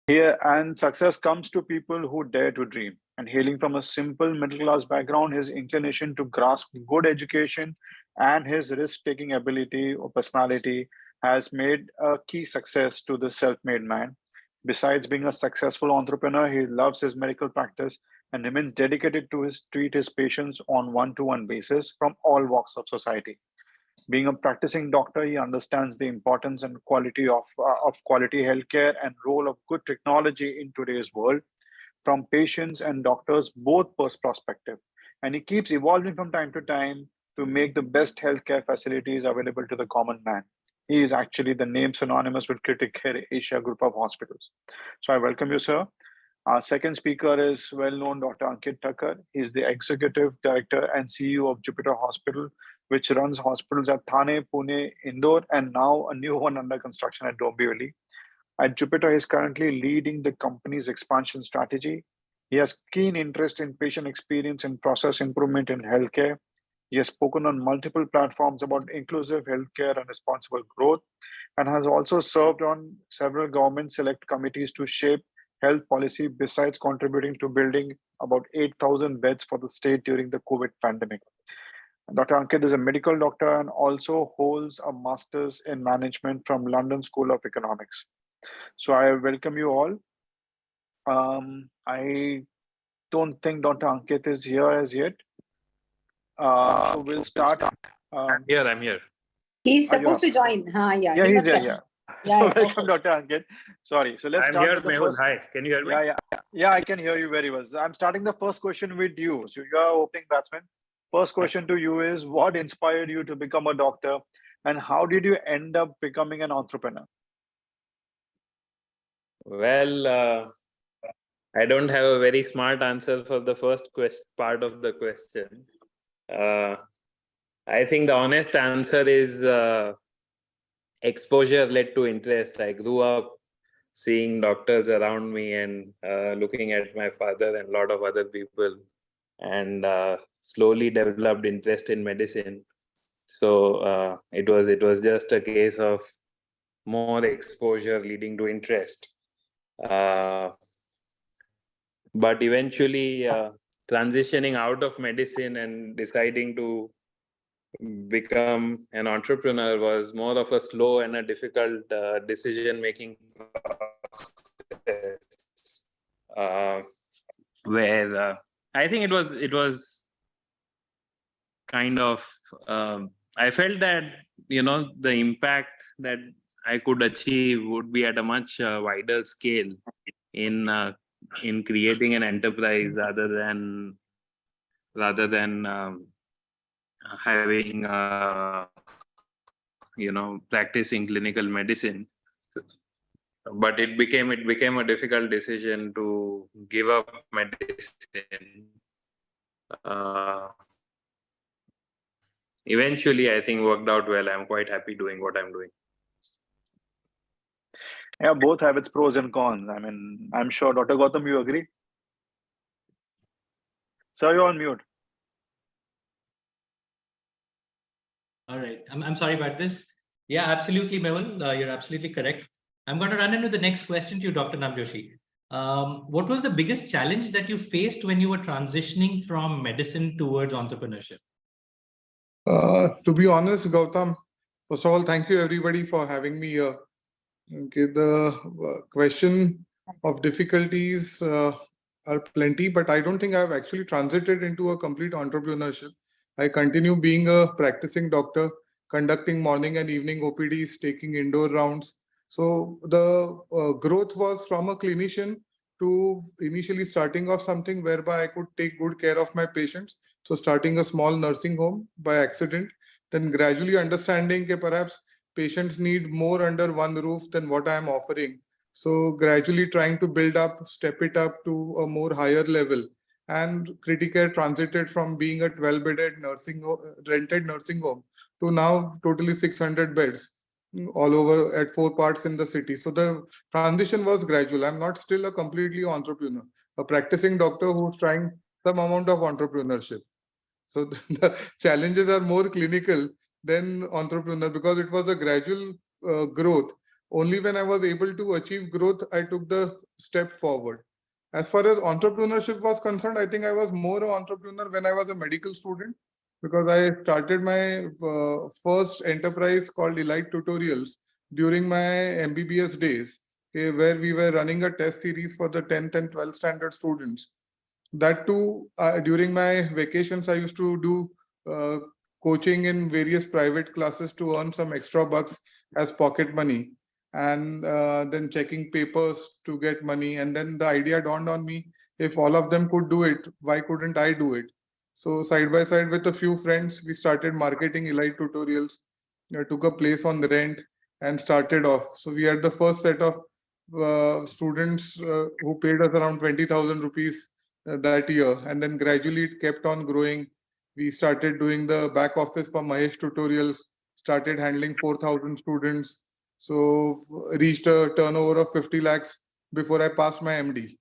Here and success comes to people who dare to dream. And hailing from a simple middle class background, his inclination to grasp good education and his risk-taking ability or personality has made a key success to the self-made man. Besides being a successful entrepreneur, he loves his medical practice and remains dedicated to treat his patients on one-to-one basis from all walks of society. Being a practicing doctor, he understands the importance and quality of quality healthcare and role of good technology in today's world, from patients and doctors both perspective. And he keeps evolving from time to time to make the best healthcare facilities available to the common man. He is actually the name synonymous with Critic Care Asia Group of Hospitals. So I welcome you, sir. Our second speaker is well-known Dr. Ankit Thakkar. He is the Executive Director and CEO of Jupiter Hospital, which runs hospitals at Thane, Pune, Indore, and now a new one under construction at Dombivli. At Jupiter, he is currently leading the company's expansion strategy. He has keen interest in patient experience and process improvement in healthcare. He has spoken on multiple platforms about inclusive healthcare and responsible growth, and has also served on several government select committees to shape health policy, besides contributing to building about 8,000 beds for the state during the COVID pandemic. Dr. Ankit is a medical doctor and also holds a master's in management from London School of Economics. So I welcome you all. I don't think Dr. Ankit is here as yet. So we'll start. I'm here. He's supposed to join. Yeah, he's here. Yeah, so welcome, Dr. Ankit. Sorry. So let's start with the Mehul. first. Hi, can you hear me? Yeah, I can hear you very well. I'm starting the first question with you. So you are opening batsman. First question to you is, what inspired you to become a doctor, and how did you end up becoming an entrepreneur? Well, I don't have a very smart answer for the first part of the question. I think the honest answer is exposure led to interest. I grew up seeing doctors around me and looking at my father and a lot of other people, and slowly developed interest in medicine. So it was just a case of more exposure leading to interest. But eventually transitioning out of medicine and deciding to become an entrepreneur was more of a slow and a difficult decision-making process, where I think it was kind of I felt that the impact that I could achieve would be at a much wider scale in creating an enterprise rather than having practicing clinical medicine. But it became a difficult decision to give up medicine. Eventually, I think worked out well. I'm quite happy doing what I'm doing. Yeah, both have its pros and cons. I mean, I'm sure, Dr. Gautam, you agree? Sir, you're on mute. All right. I'm sorry about this. Yeah, absolutely, Mehul. You're absolutely correct. I'm going to run into the next question to you, Dr. Namjoshi. What was the biggest challenge that you faced when you were transitioning from medicine towards entrepreneurship? To be honest, Gautam, first of all, thank you everybody for having me here. Okay, the question of difficulties are plenty, but I don't think I've actually transited into a complete entrepreneurship. I continue being a practicing doctor, conducting morning and evening OPDs, taking indoor rounds. So the growth was from a clinician to initially starting off something whereby I could take good care of my patients. So starting a small nursing home by accident, then gradually understanding that perhaps patients need more under one roof than what I am offering. So gradually trying to build up, step it up to a more higher level. And Criticare transited from being a 12-bedded rented nursing home to now totally 600 beds all over at 4 parts in the city. So the transition was gradual. I'm not still a completely entrepreneur, a practicing doctor who's trying some amount of entrepreneurship. So the challenges are more clinical than entrepreneur because it was a gradual growth only when I was able to achieve growth, I took the step forward. As far as entrepreneurship was concerned, I think I was more an entrepreneur when I was a medical student, because I started my first enterprise called Elite Tutorials during my MBBS days, okay, where we were running a test series for the 10th and 12th standard students. That too, during my vacations, I used to do coaching in various private classes to earn some extra bucks as pocket money, and then checking papers to get money. And then the idea dawned on me, if all of them could do it, why couldn't I do it? So side by side with a few friends, we started marketing Elite Tutorials, took a place on the rent and started off. So we had the first set of students who paid us around 20,000 rupees that year, and then gradually it kept on growing. We started doing the back office for Mahesh Tutorials, started handling 4,000 students, so reached a turnover of 50 lakhs before I passed my MD.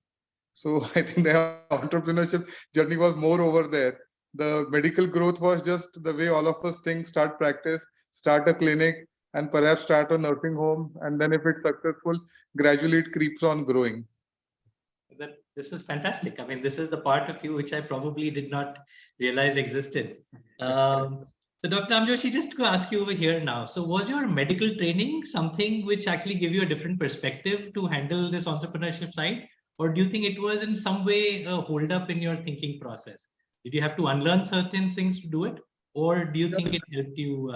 So I think the entrepreneurship journey was more over there. The medical growth was just the way all of us think: start practice, start a clinic, and perhaps start a nursing home, and then if it's successful, gradually it creeps on growing. This is fantastic. I mean, this is the part of you which I probably did not realize existed. So Dr. Namjoshi, just to ask you over here now, so was your medical training something which actually gave you a different perspective to handle this entrepreneurship side? Or do you think it was in some way a hold up in your thinking process? Did you have to unlearn certain things to do it? Or do you think it helped you?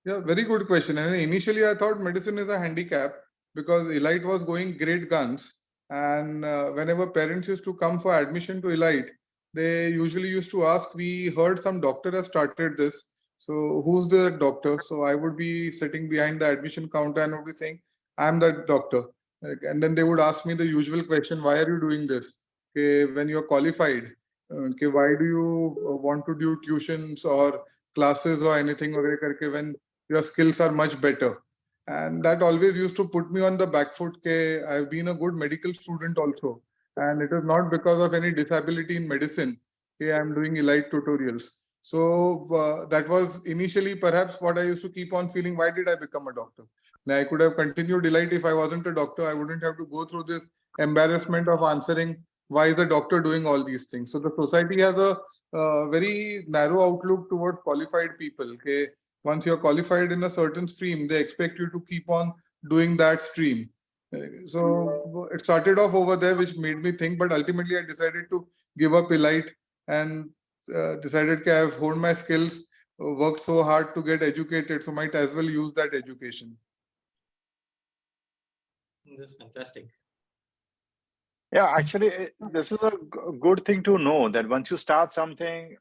Yeah, very good question. And initially I thought medicine is a handicap because Elite was going great guns. And whenever parents used to come for admission to Elite, they usually used to ask, we heard some doctor has started this. So who's the doctor? So I would be sitting behind the admission counter and would be saying, I'm that doctor. And then they would ask me the usual question, why are you doing this? Okay, when you're qualified, okay, why do you want to do tuitions or classes or anything when your skills are much better? And that always used to put me on the back foot. I've been a good medical student also, and it is not because of any disability in medicine. I'm doing Elite Tutorials. So that was initially perhaps what I used to keep on feeling. Why did I become a doctor? Now, I could have continued Elite if I wasn't a doctor. I wouldn't have to go through this embarrassment of answering why is the doctor doing all these things. So the society has a very narrow outlook towards qualified people. Okay, once you're qualified in a certain stream, they expect you to keep on doing that stream. So it started off over there, which made me think, but ultimately I decided to give up Elite and decided that I've honed my skills, worked so hard to get educated, so might as well use that education. That's fantastic. Yeah, actually, this is a good thing to know that once you start something,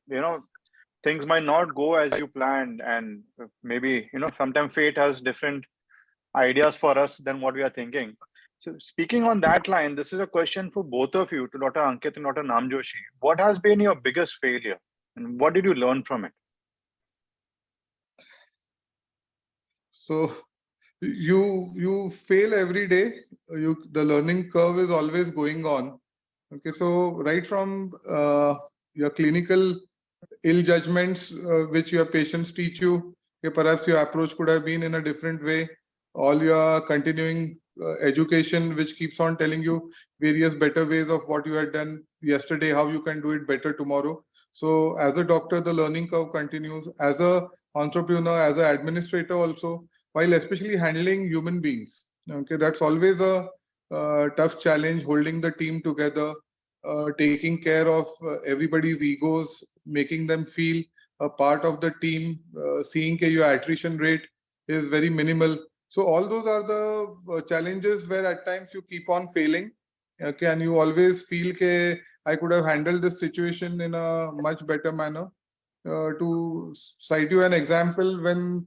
things might not go as you planned, and maybe sometimes fate has different ideas for us than what we are thinking. So speaking on that line, this is a question for both of you, to Dr. Ankit and Dr. Namjoshi. What has been your biggest failure and what did you learn from it? So you fail every day. The learning curve is always going on. Okay, so right from your clinical ill judgments, which your patients teach you, perhaps your approach could have been in a different way. All your continuing education, which keeps on telling you various better ways of what you had done yesterday, how you can do it better tomorrow. So as a doctor, the learning curve continues. As a entrepreneur, as an administrator also, while especially handling human beings. Okay, that's always a tough challenge, holding the team together, taking care of everybody's egos, making them feel a part of the team, seeing your attrition rate is very minimal. So all those are the challenges where at times you keep on failing. Okay, and you always feel I could have handled this situation in a much better manner. To cite you an example, when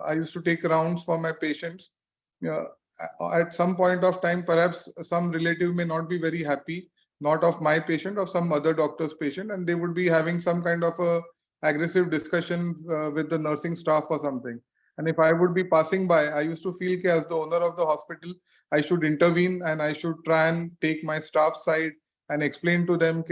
I used to take rounds for my patients, at some point of time, perhaps some relative may not be very happy, not of my patient, of some other doctor's patient, and they would be having some kind of a aggressive discussion with the nursing staff or something. And if I would be passing by, I used to feel as the owner of the hospital, I should intervene and I should try and take my staff side and explain to them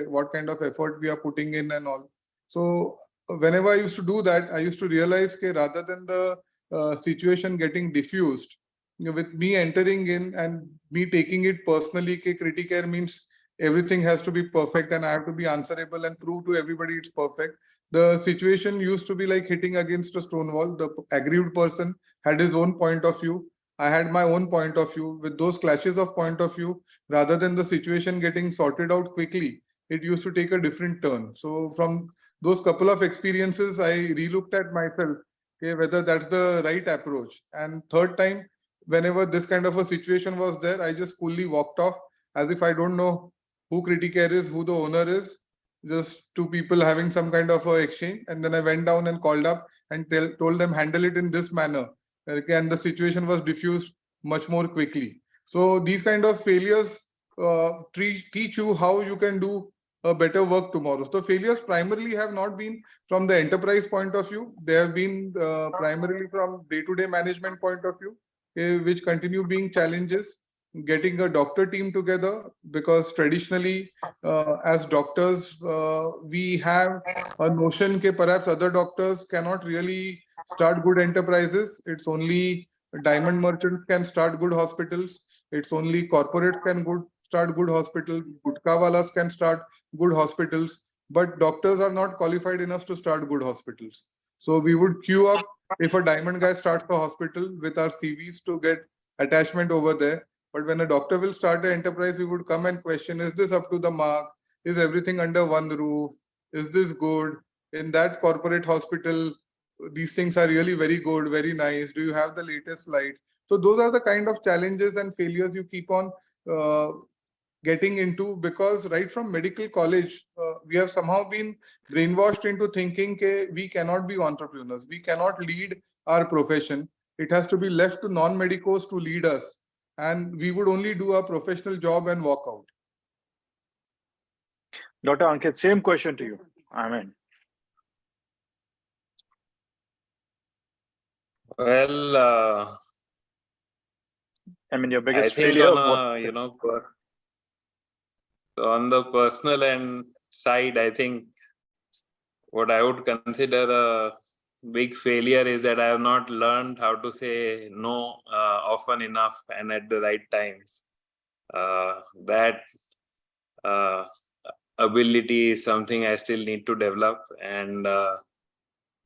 what kind of effort we are putting in and all. So whenever I used to do that, I used to realize rather than the situation getting diffused, with me entering in and me taking it personally, criticare means everything has to be perfect and I have to be answerable and prove to everybody it's perfect. The situation used to be like hitting against a stone wall. The aggrieved person had his own point of view. I had my own point of view. With those clashes of point of view, rather than the situation getting sorted out quickly, it used to take a different turn. So from those couple of experiences, I relooked at myself, okay, whether that's the right approach. And third time, whenever this kind of a situation was there, I just fully walked off as if I don't know who criticare is, who the owner is, just two people having some kind of a exchange. And then I went down and called up and told them handle it in this manner. Okay, and the situation was diffused much more quickly. So these kind of failures teach you how you can do a better work tomorrow. So failures primarily have not been from the enterprise point of view. They have been primarily from day-to-day management point of view, which continue being challenges. Getting a doctor team together, because traditionally as doctors we have a notion that perhaps other doctors cannot really start good enterprises. It's only diamond merchants can start good hospitals. It's only corporates can start good hospitals. Gutka walas can start good hospitals. But doctors are not qualified enough to start good hospitals. So we would queue up if a diamond guy starts a hospital with our CVs to get attachment over there. But when a doctor will start an enterprise, we would come and question, is this up to the mark? Is everything under one roof? Is this good? In that corporate hospital, these things are really very good, very nice. Do you have the latest lights? So those are the kind of challenges and failures you keep on getting into, because right from medical college, we have somehow been brainwashed into thinking that we cannot be entrepreneurs. We cannot lead our profession. It has to be left to non-medicos to lead us. And we would only do a professional job and walk out. Dr. Ankit, same question to you. Well, your biggest I think failure. On the personal side, I think what I would consider a big failure is that I have not learned how to say no often enough and at the right times. That ability is something I still need to develop, and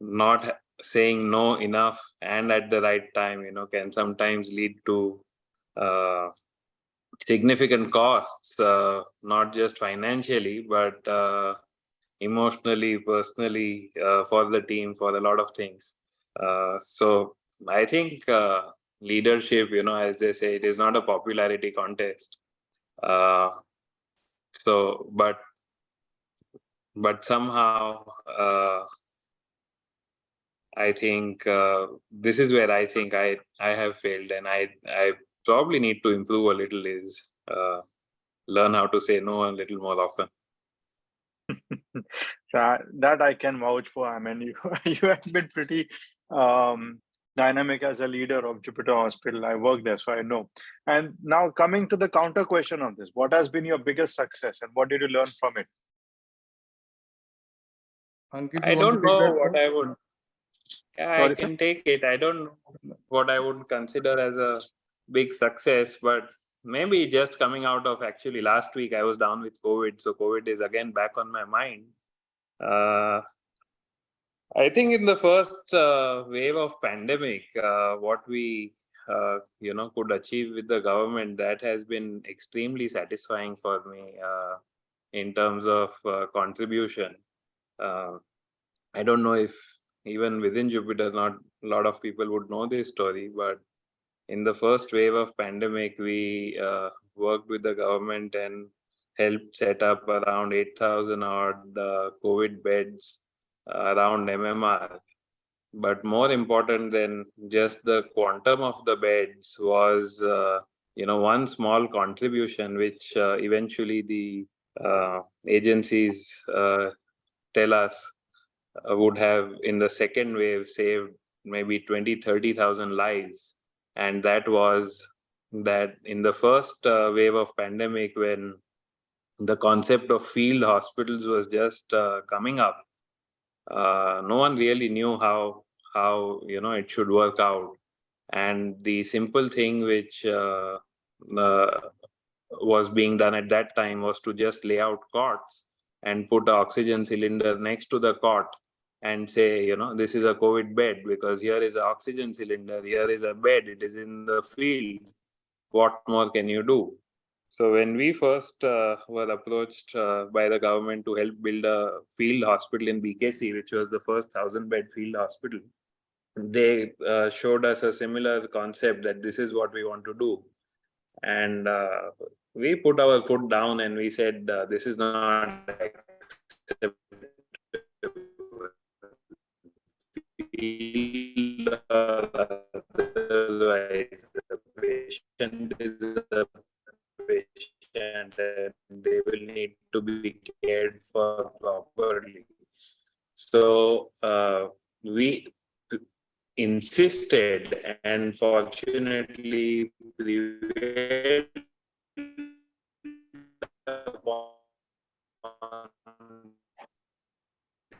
not saying no enough and at the right time, can sometimes lead to significant costs, not just financially, but emotionally, personally, for the team, for a lot of things. So I think leadership, as they say, it is not a popularity contest. But somehow I think this is where I think I have failed, and I probably need to improve a little, is learn how to say no a little more often. That I can vouch for. You have been pretty dynamic as a leader of Jupiter Hospital. I work there, so I know. And now coming to the counter question of this, what has been your biggest success and what did you learn from it? Ankit, I don't know what I would. Yeah, Sorry, I can sir? take it. I don't know what I would consider as a big success, but maybe just coming out of, actually last week I was down with COVID, so COVID is again back on my mind. I think in the first wave of pandemic, what we could achieve with the government, that has been extremely satisfying for me in terms of contribution. I don't know if even within Jupiter, not a lot of people would know this story, but in the first wave of pandemic, we worked with the government and helped set up around 8,000 odd COVID beds around MMR. But more important than just the quantum of the beds was, one small contribution, which eventually the agencies tell us would have in the second wave saved maybe 20,000-30,000 lives. And that was that in the first wave of pandemic, when the concept of field hospitals was just coming up, no one really knew how it should work out. And the simple thing which was being done at that time was to just lay out cots and put an oxygen cylinder next to the cot and say, you know, this is a COVID bed because here is an oxygen cylinder, here is a bed, it is in the field. What more can you do? So when we first were approached by the government to help build a field hospital in BKC, which was the first 1,000-bed field hospital, they showed us a similar concept that this is what we want to do. And we put our foot down and we said, this is not acceptable. Otherwise, the patient is a patient and they will need to be cared for properly. So we insisted and fortunately prevailed upon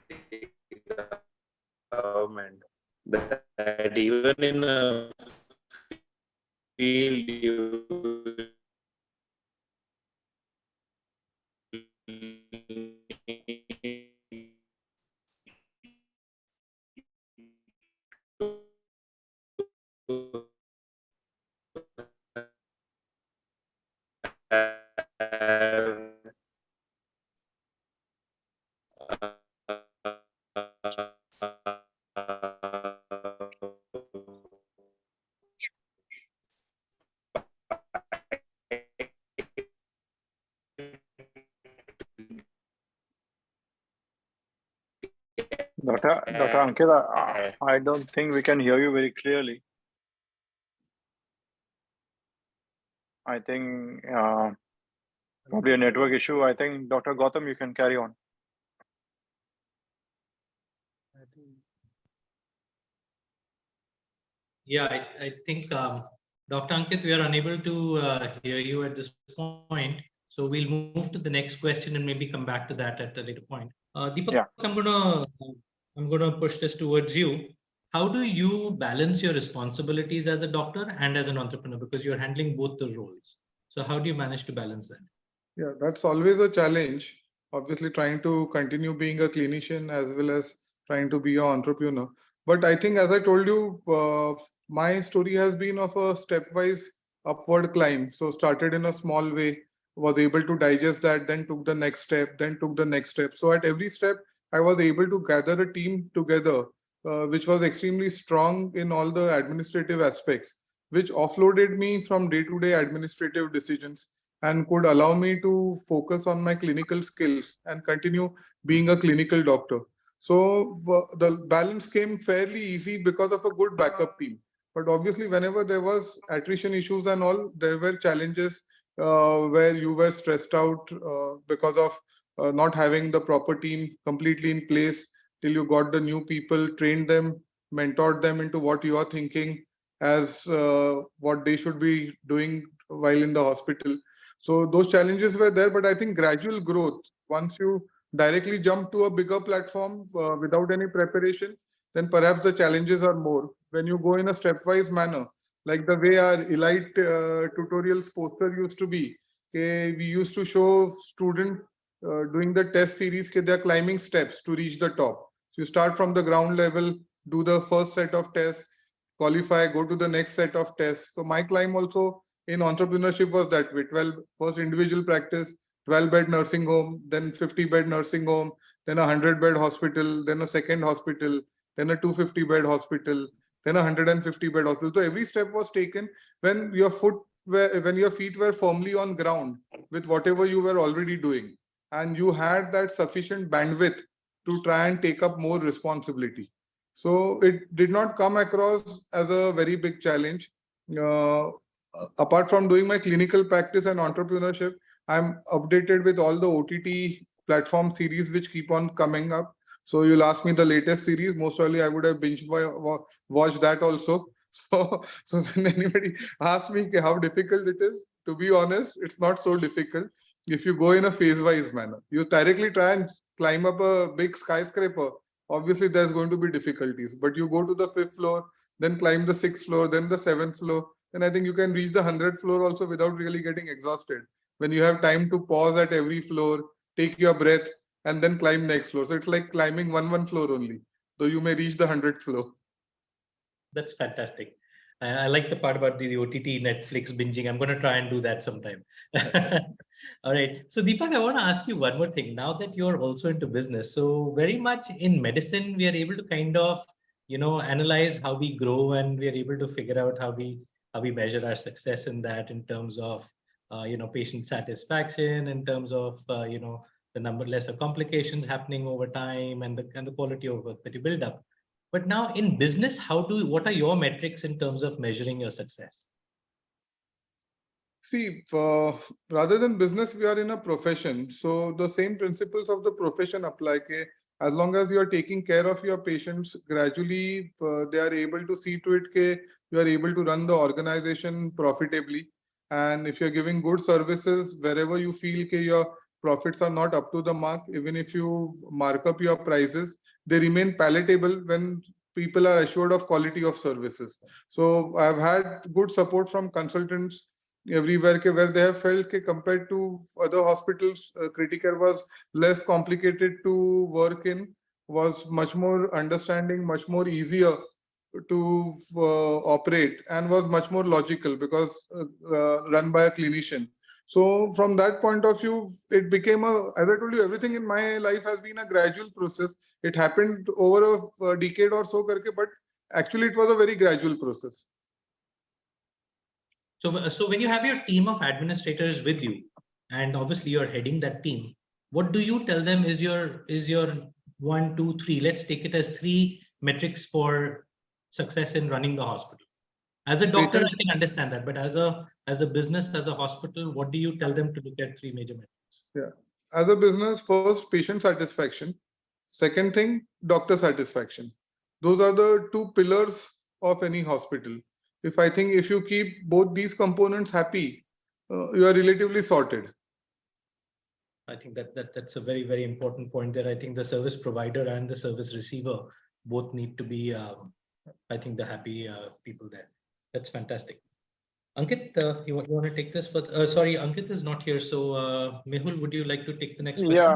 the government that even in a field you Dr. Ankit, I don't think we can hear you very clearly. I think probably a network issue. I think Dr. Gautam, you can carry on. Yeah, I think Dr. Ankit, we are unable to hear you at this point. So we'll move to the next question and maybe come back to that at a later point. Deepak, Yeah. I'm gonna push this towards you. How do you balance your responsibilities as a doctor and as an entrepreneur? Because you're handling both the roles. So how do you manage to balance that? Yeah, that's always a challenge. Obviously, trying to continue being a clinician as well as trying to be an entrepreneur. But I think, as I told you, my story has been of a stepwise upward climb. So started in a small way, was able to digest that, then took the next step, then took the next step. So at every step, I was able to gather a team together, which was extremely strong in all the administrative aspects, which offloaded me from day-to-day administrative decisions and could allow me to focus on my clinical skills and continue being a clinical doctor. So the balance came fairly easy because of a good backup team. But obviously, whenever there was attrition issues and all, there were challenges where you were stressed out because of not having the proper team completely in place till you got the new people, trained them, mentored them into what you are thinking as what they should be doing while in the hospital. So those challenges were there, but I think gradual growth, once you directly jump to a bigger platform without any preparation, then perhaps the challenges are more. When you go in a stepwise manner, like the way our elite tutorials poster used to be, we used to show students doing the test series, they're climbing steps to reach the top. So you start from the ground level, do the first set of tests, qualify, go to the next set of tests. So my climb also in entrepreneurship was that way. First individual practice, 12-bed nursing home, then 50-bed nursing home, then a 100-bed hospital, then a second hospital, then a 250-bed hospital, then a 150-bed hospital. So every step was taken when your feet were firmly on ground with whatever you were already doing, and you had that sufficient bandwidth to try and take up more responsibility. So it did not come across as a very big challenge. Apart from doing my clinical practice and entrepreneurship, I'm updated with all the OTT platform series which keep on coming up. So you'll ask me the latest series, most probably I would have watched that also. So when anybody asks me how difficult it is, to be honest, it's not so difficult if you go in a phase-wise manner. You directly try and climb up a big skyscraper, obviously there's going to be difficulties, but you go to the 5th floor, then climb the 6th floor, then the 7th floor. And I think you can reach the 100th floor also without really getting exhausted. When you have time to pause at every floor, take your breath, and then climb next floor. So it's like climbing one floor only, though you may reach the 100th floor. That's fantastic. I like the part about the OTT Netflix binging. I'm going to try and do that sometime. All right. So Deepak, I want to ask you one more thing. Now that you're also into business, so very much in medicine, we are able to kind of, analyze how we grow, and we are able to figure out how we measure our success in that, in terms of, patient satisfaction, in terms of, the lesser complications happening over time, and the quality of work that you build up. But now in business, what are your metrics in terms of measuring your success? See, rather than business, we are in a profession. So the same principles of the profession apply. As long as you are taking care of your patients, gradually they are able to see to it that you are able to run the organization profitably. And if you're giving good services, wherever you feel that your profits are not up to the mark, even if you mark up your prices, they remain palatable when people are assured of quality of services. So I've had good support from consultants everywhere where they have felt compared to other hospitals, Criticare was less complicated to work in, was much more understanding, much more easier to operate, and was much more logical because run by a clinician. So from that point of view, it became as I told you, everything in my life has been a gradual process. It happened over a decade or so, but actually it was a very gradual process. So when you have your team of administrators with you, and obviously you're heading that team, what do you tell them is your 1, 2, 3? Let's take it as 3 metrics for success in running the hospital. As a doctor, I can understand that, but as a business, as a hospital, what do you tell them to look at 3 major metrics? Yeah, as a business, first patient satisfaction. Second thing, doctor satisfaction. Those are the 2 pillars of any hospital. If you keep both these components happy, you are relatively sorted. I think that's a very, very important point there. I think the service provider and the service receiver both need to be, I think, the happy people there. That's fantastic. Ankit, you want to take this? But sorry, Ankit is not here. So Mehul, would you like to take the next question?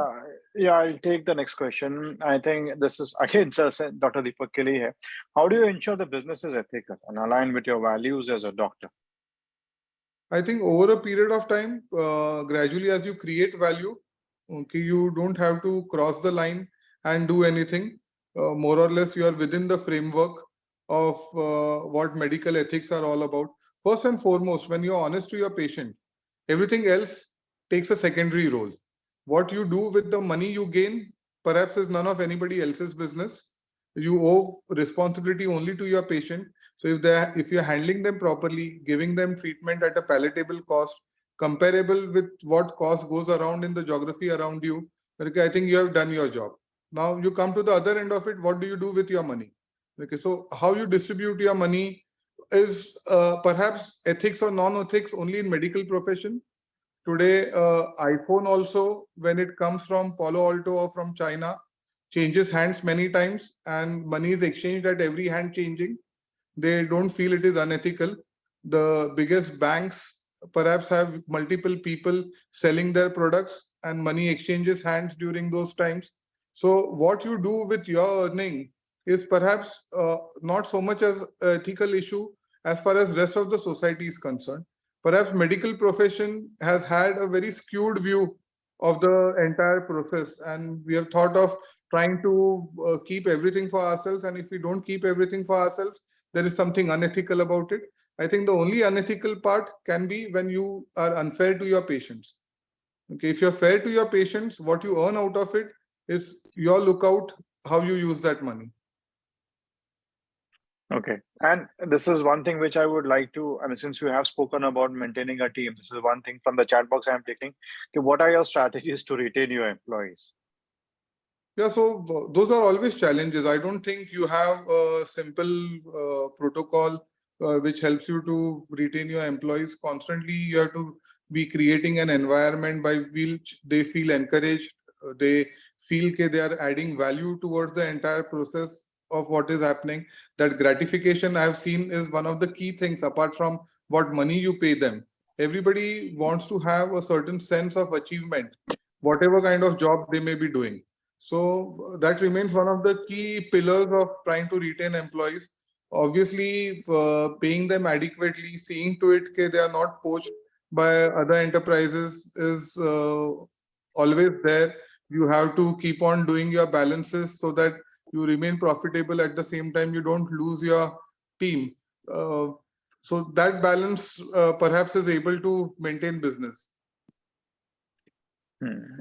Yeah, I'll take the next question. I think this is again Dr. Deepak Kili here. How do you ensure the business is ethical and aligned with your values as a doctor? I think over a period of time, gradually as you create value, you don't have to cross the line and do anything. More or less, you are within the framework of what medical ethics are all about. First and foremost, when you're honest to your patient, everything else takes a secondary role. What you do with the money you gain, perhaps is none of anybody else's business. You owe responsibility only to your patient. So if you're handling them properly, giving them treatment at a palatable cost, comparable with what cost goes around in the geography around you, okay, I think you have done your job. Now you come to the other end of it. What do you do with your money? Okay, so how you distribute your money is perhaps ethics or non-ethics only in medical profession. Today, iPhone also, when it comes from Palo Alto or from China, changes hands many times, and money is exchanged at every hand changing. They don't feel it is unethical. The biggest banks perhaps have multiple people selling their products, and money exchanges hands during those times. So what you do with your earning is perhaps not so much as an ethical issue as far as rest of the society is concerned. Perhaps medical profession has had a very skewed view of the entire process, and we have thought of trying to keep everything for ourselves. And if we don't keep everything for ourselves, there is something unethical about it. I think the only unethical part can be when you are unfair to your patients. Okay, if you're fair to your patients, what you earn out of it is your lookout how you use that money. Okay, and this is one thing which I would like to, since you have spoken about maintaining a team, this is one thing from the chat box I'm taking. Okay, what are your strategies to retain your employees? Yeah, so those are always challenges. I don't think you have a simple protocol which helps you to retain your employees. Constantly, you have to be creating an environment by which they feel encouraged. They feel that they are adding value towards the entire process. of what is happening. That gratification I've seen is one of the key things apart from what money you pay them. Everybody wants to have a certain sense of achievement, whatever kind of job they may be doing. So that remains one of the key pillars of trying to retain employees. Obviously, paying them adequately, seeing to it that they are not poached by other enterprises is always there. You have to keep on doing your balances so that you remain profitable. At the same time, you don't lose your team. So that balance perhaps is able to maintain business.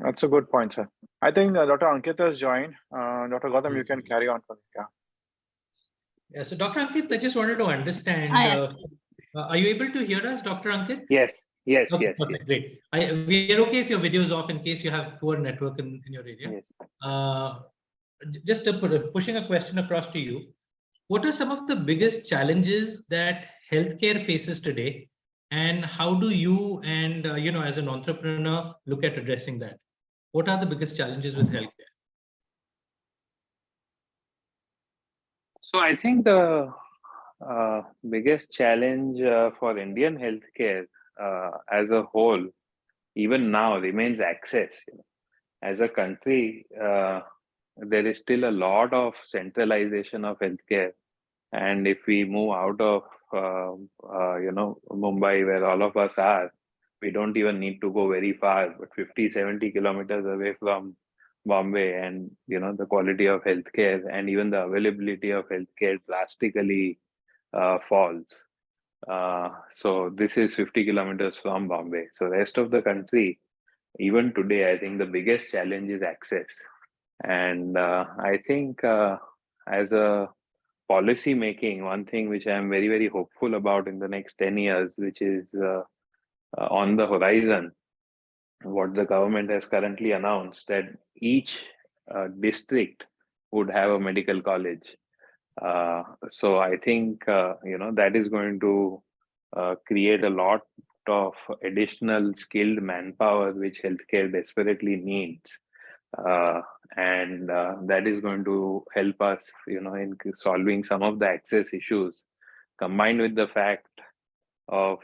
That's a good point, sir. I think Dr. Ankit has joined. Dr. Gautam, you can carry on. Yeah. Yeah. So, Dr. Ankit, I just wanted to understand. Are you able to hear us, Dr. Ankit? Yes, yes, Okay, yes, perfect, yes. great. We are okay if your video is off in case you have poor network in your area. Yes. Just pushing a question across to you. What are some of the biggest challenges that healthcare faces today, and how do you and as an entrepreneur look at addressing that? What are the biggest challenges with healthcare? So I think the biggest challenge for Indian healthcare as a whole, even now, remains access. As a country, there is still a lot of centralization of healthcare, and if we move out of Mumbai, where all of us are, we don't even need to go very far, but 50-70 kilometers away from Bombay, and the quality of healthcare and even the availability of healthcare drastically falls. So this is 50 kilometers from Bombay. So rest of the country, even today, I think the biggest challenge is access. And I think as a policy making, one thing which I'm very, very hopeful about in the next 10 years, which is on the horizon, what the government has currently announced, that each district would have a medical college. So I think, that is going to create a lot of additional skilled manpower, which healthcare desperately needs. And that is going to help us, in solving some of the access issues, combined with the fact of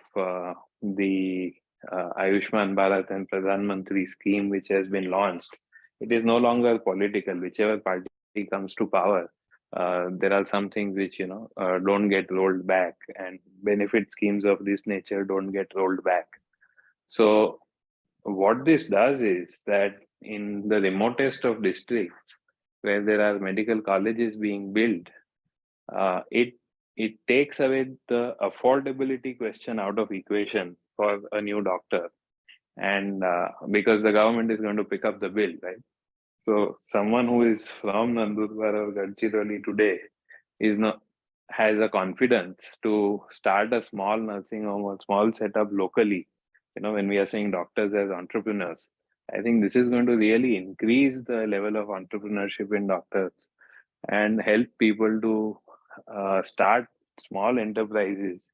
the Ayushman Bharat and Pradhan Mantri scheme, which has been launched. It is no longer political. Whichever party comes to power, there are some things which don't get rolled back, and benefit schemes of this nature don't get rolled back. So what this does is that in the remotest of districts where there are medical colleges being built, it takes away the affordability question out of equation for a new doctor, and because the government is going to pick up the bill, right? So someone who is from Nandurbar or Gadchiroli today has a confidence to start a small nursing home or small setup locally. When we are saying doctors as entrepreneurs, I think this is going to really increase the level of entrepreneurship in doctors and help people to start small enterprises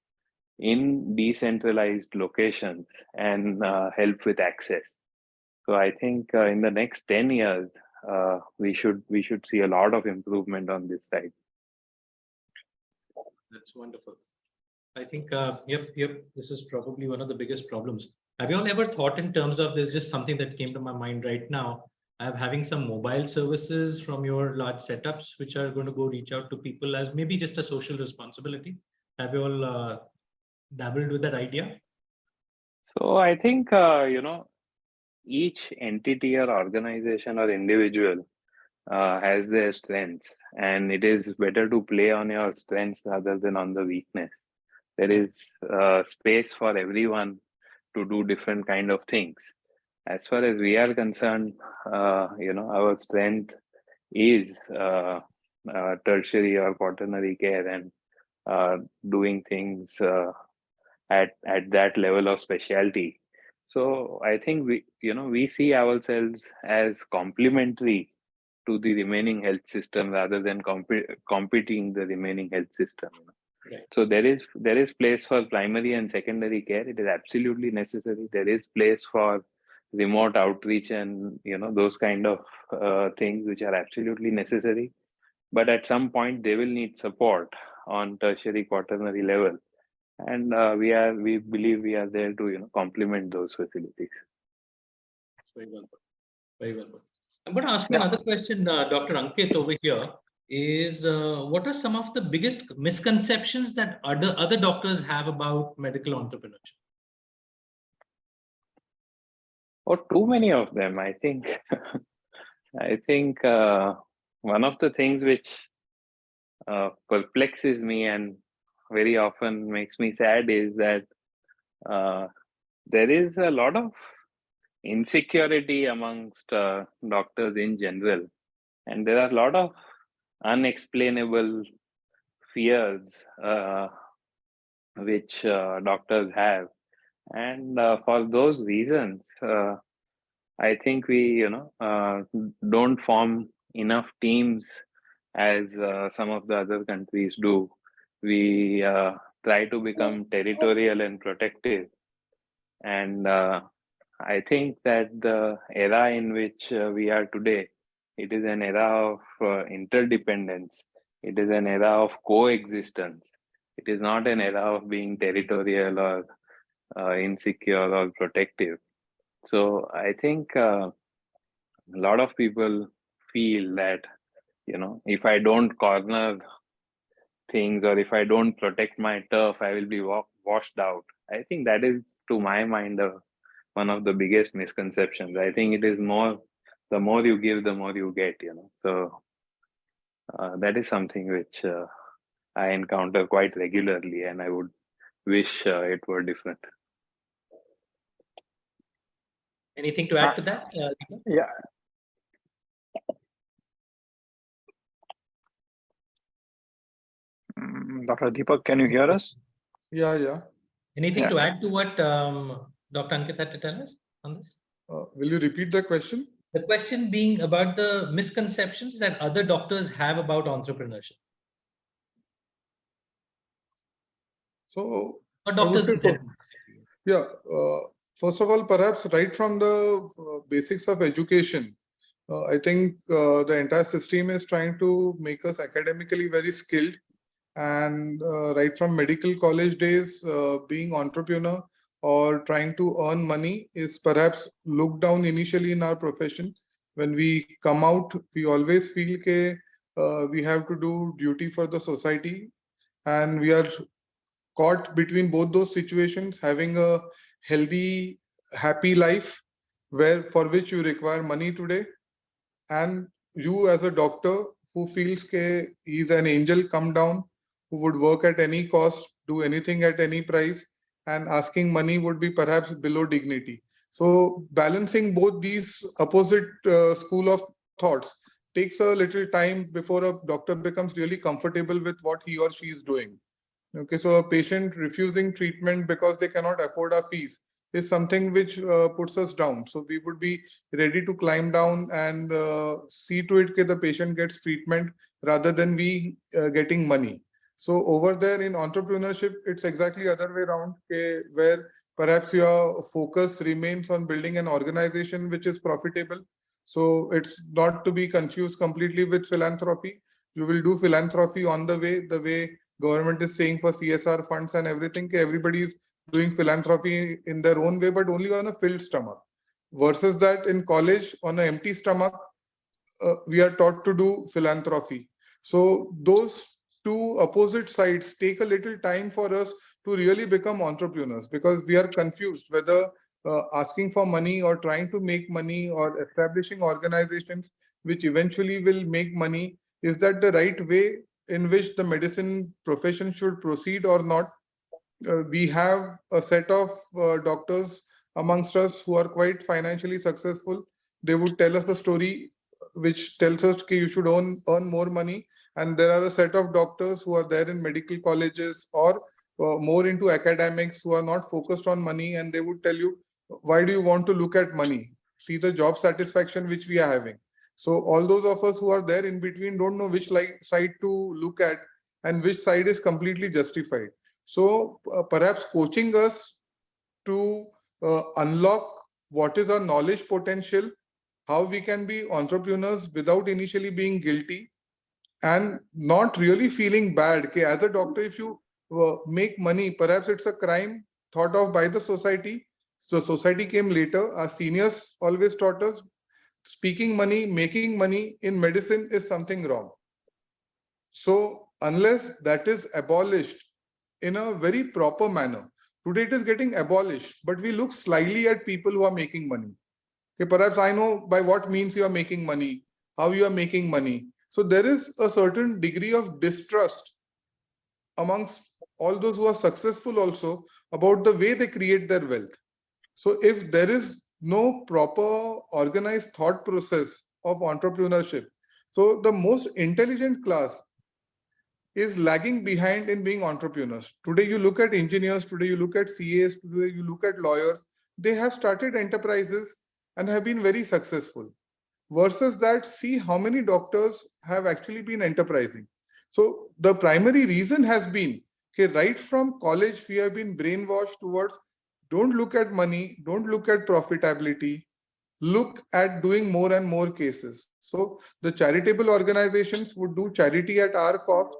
in decentralized locations and help with access. So I think in the next 10 years, we should see a lot of improvement on this side. That's wonderful. I think, yep, this is probably one of the biggest problems. Have you all ever thought in terms of, there's just something that came to my mind right now. I'm having some mobile services from your large setups, which are going to go reach out to people as maybe just a social responsibility. Have you all dabbled with that idea? So I think, each entity or organization or individual has their strengths, and it is better to play on your strengths rather than on the weakness. There is space for everyone to do different kind of things. As far as we are concerned, our strength is tertiary or quaternary care, and doing things at that level of specialty. So I think we see ourselves as complementary to the remaining health system rather than competing the remaining health system. Right. So there is place for primary and secondary care. It is absolutely necessary. There is place for remote outreach and those kind of things which are absolutely necessary. but at some point they will need support on tertiary quaternary level, and we believe we are there to complement those facilities. Very well put. Very well put. I'm going to ask you another question, Dr. Ankit, over here. Is what are some of the biggest misconceptions that other doctors have about medical entrepreneurship? Oh, too many of them, I think. I think one of the things which perplexes me and very often makes me sad is that there is a lot of insecurity amongst doctors in general, and there are a lot of unexplainable fears which doctors have, and for those reasons I think we don't form enough teams as some of the other countries do. We try to become territorial and protective, and I think that the era in which we are today, it is an era of interdependence. It is an era of coexistence. It is not an era of being territorial or insecure or protective. So I think a lot of people feel that, if I don't corner things or if I don't protect my turf, I will be washed out. I think that is, to my mind, one of the biggest misconceptions. I think it is the more you give, the more you get, So that is something which I encounter quite regularly, and I would wish it were different. Anything to add to that? Yeah. Dr. Deepak, can you hear us? Yeah. Anything to add to what Dr. Ankit had to tell us on this? Will you repeat the question? The question being about the misconceptions that other doctors have about entrepreneurship. So, Or doctors in general. Yeah. First of all, perhaps right from the basics of education, I think the entire system is trying to make us academically very skilled. And right from medical college days, being entrepreneur or trying to earn money is perhaps looked down initially in our profession. When we come out, we always feel we have to do duty for the society, and we are caught between both those situations, having a healthy, happy life for which you require money today, and you as a doctor who feels he's an angel come down, who would work at any cost, do anything at any price, and asking money would be perhaps below dignity. So balancing both these opposite school of thoughts takes a little time before a doctor becomes really comfortable with what he or she is doing. Okay, so a patient refusing treatment because they cannot afford our fees is something which puts us down. So we would be ready to climb down and see to it that the patient gets treatment rather than we getting money. So over there in entrepreneurship, it's exactly other way around, where perhaps your focus remains on building an organization which is profitable. So it's not to be confused completely with philanthropy. You will do philanthropy on the way government is saying for CSR funds and everything. Everybody is doing philanthropy in their own way, but only on a filled stomach. Versus that in college, on an empty stomach, we are taught to do philanthropy. So those two opposite sides take a little time for us to really become entrepreneurs, because we are confused whether asking for money or trying to make money or establishing organizations which eventually will make money, is that the right way in which the medicine profession should proceed or not. We have a set of doctors amongst us who are quite financially successful. They would tell us a story which tells us that you should earn more money. And there are a set of doctors who are there in medical colleges or more into academics who are not focused on money, and they would tell you, why do you want to look at money? See the job satisfaction which we are having. So all those of us who are there in between don't know which side to look at and which side is completely justified. So perhaps coaching us to unlock what is our knowledge potential, how we can be entrepreneurs without initially being guilty, and not really feeling bad. Okay, as a doctor, if you make money, perhaps it's a crime thought of by the society. So society came later. Our seniors always taught us speaking money, making money in medicine is something wrong. So unless that is abolished in a very proper manner, today it is getting abolished, but we look slyly at people who are making money. Okay, perhaps I know by what means you are making money, how you are making money. So there is a certain degree of distrust amongst all those who are successful also about the way they create their wealth. So if there is no proper organized thought process of entrepreneurship, so the most intelligent class is lagging behind in being entrepreneurs. Today you look at engineers, today you look at CAs, today you look at lawyers, they have started enterprises and have been very successful. Versus that, see how many doctors have actually been enterprising. So the primary reason has been, okay, right from college, we have been brainwashed towards don't look at money, don't look at profitability, look at doing more and more cases. So the charitable organizations would do charity at our cost,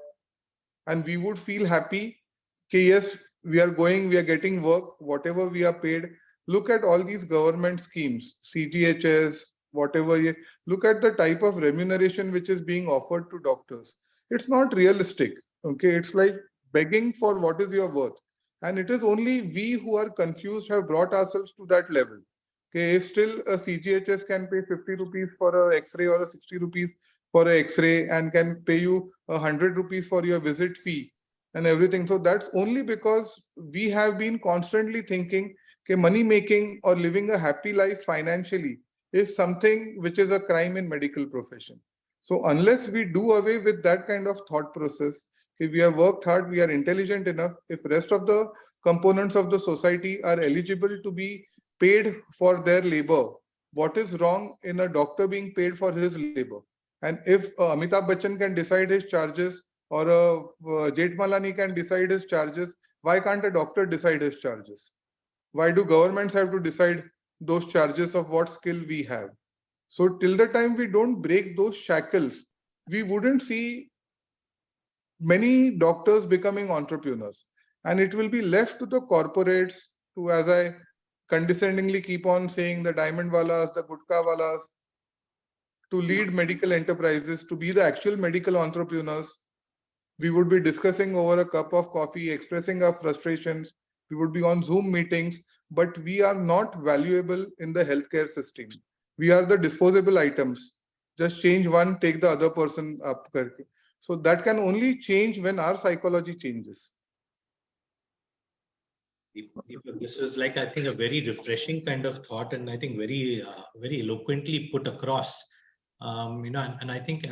and we would feel happy. Okay, yes, we are going, we are getting work, whatever we are paid. Look at all these government schemes, CGHS, whatever. Look at the type of remuneration which is being offered to doctors. It's not realistic. Okay, it's like begging for what is your worth. And it is only we who are confused have brought ourselves to that level. Okay, if still a CGHS can pay 50 rupees for an X-ray or a 60 rupees for an X-ray and can pay you 100 rupees for your visit fee and everything. So that's only because we have been constantly thinking, okay, money making or living a happy life financially is something which is a crime in medical profession. So unless we do away with that kind of thought process, if we have worked hard, we are intelligent enough, if rest of the components of the society are eligible to be paid for their labor, what is wrong in a doctor being paid for his labor? And if Amitabh Bachchan can decide his charges or Jethmalani can decide his charges, why can't a doctor decide his charges? Why do governments have to decide those charges of what skill we have? So till the time we don't break those shackles, we wouldn't see many doctors becoming entrepreneurs. And it will be left to the corporates to, as I condescendingly keep on saying, the diamond walas, the gutka walas, to lead medical enterprises, to be the actual medical entrepreneurs. We would be discussing over a cup of coffee, expressing our frustrations. We would be on Zoom meetings, but we are not valuable in the healthcare system. We are the disposable items. Just change one, take the other person up. So that can only change when our psychology changes. This is like, I think, a very refreshing kind of thought, and I think very, very eloquently put across. And I think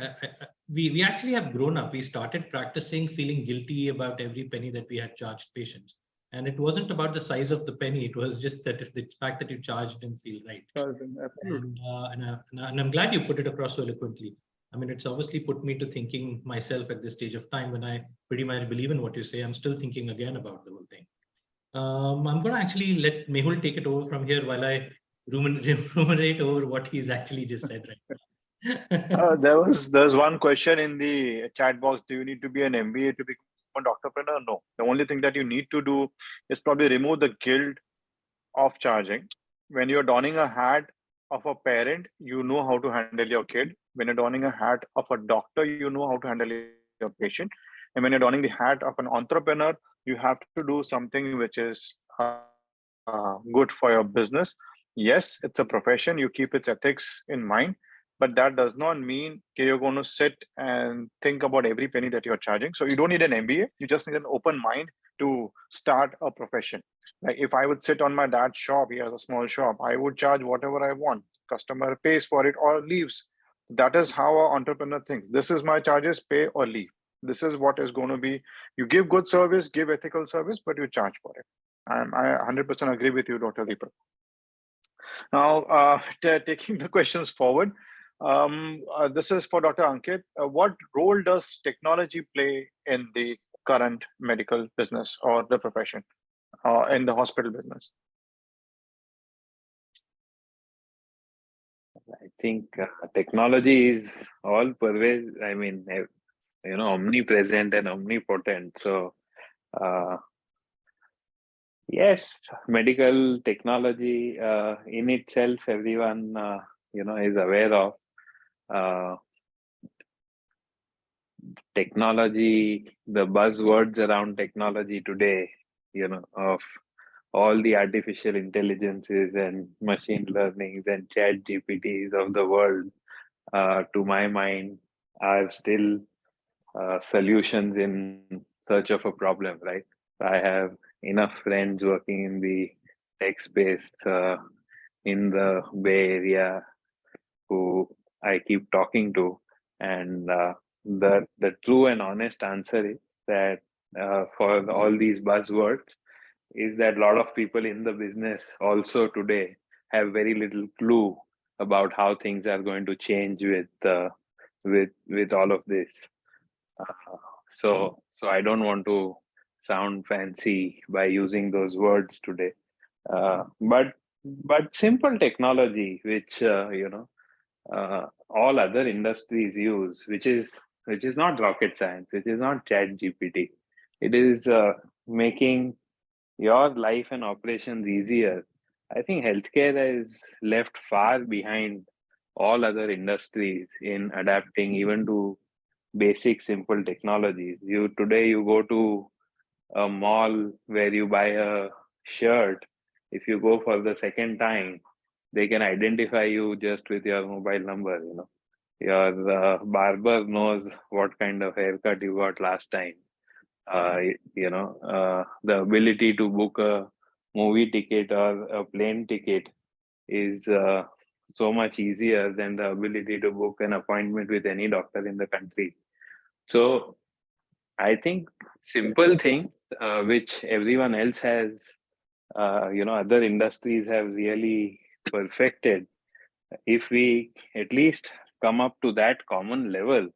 we actually have grown up. We started practicing feeling guilty about every penny that we had charged patients, and it wasn't about the size of the penny. It was just that if the fact that you charged didn't feel right. And I'm glad you put it across so eloquently. I mean, it's obviously put me to thinking myself at this stage of time when I pretty much believe in what you say. I'm still thinking again about the whole thing. I'm going to actually let Mehul take it over from here while I ruminate over what he's actually just said right now. There's one question in the chat box. Do you need to be an MBA to become a doctorpreneur? No. The only thing that you need to do is probably remove the guilt of charging. When you're donning a hat of a parent, you know how to handle your kid. When you're donning a hat of a doctor, you know how to handle your patient. And when you're donning the hat of an entrepreneur, you have to do something which is good for your business. Yes, it's a profession. You keep its ethics in mind, but that does not mean you're going to sit and think about every penny that you're charging. So you don't need an MBA. You just need an open mind to start a profession. Like if I would sit on my dad's shop, he has a small shop, I would charge whatever I want. Customer pays for it or leaves. That is how an entrepreneur thinks. This is my charges, pay or leave. This is what is going to be. You give good service, give ethical service, but you charge for it. I 100% agree with you, Dr. Deepak. Now, taking the questions forward, this is for Dr. Ankit. What role does technology play in the current medical business or the profession, in the hospital business? I think technology is all pervasive. I mean, omnipresent and omnipotent. So yes, medical technology in itself, everyone is aware of. Technology, the buzzwords around technology today, of all the artificial intelligences and machine learnings and chat GPTs of the world, to my mind, are still solutions in search of a problem, right? I have enough friends working in the tech space in the Bay Area who I keep talking to, and the true and honest answer is that for all these buzzwords is that a lot of people in the business also today have very little clue about how things are going to change with all of this. So I don't want to sound fancy by using those words today, but simple technology, which all other industries use, which is not rocket science, which is not chat GPT. It is making your life and operations easier. I think healthcare is left far behind all other industries in adapting even to basic simple technologies. Today you go to a mall where you buy a shirt. If you go for the second time, they can identify you just with your mobile number. Your barber knows what kind of haircut you got last time. The ability to book a movie ticket or a plane ticket is so much easier than the ability to book an appointment with any doctor in the country. So I think simple things which everyone else has, other industries have really perfected. If we at least come up to that common level,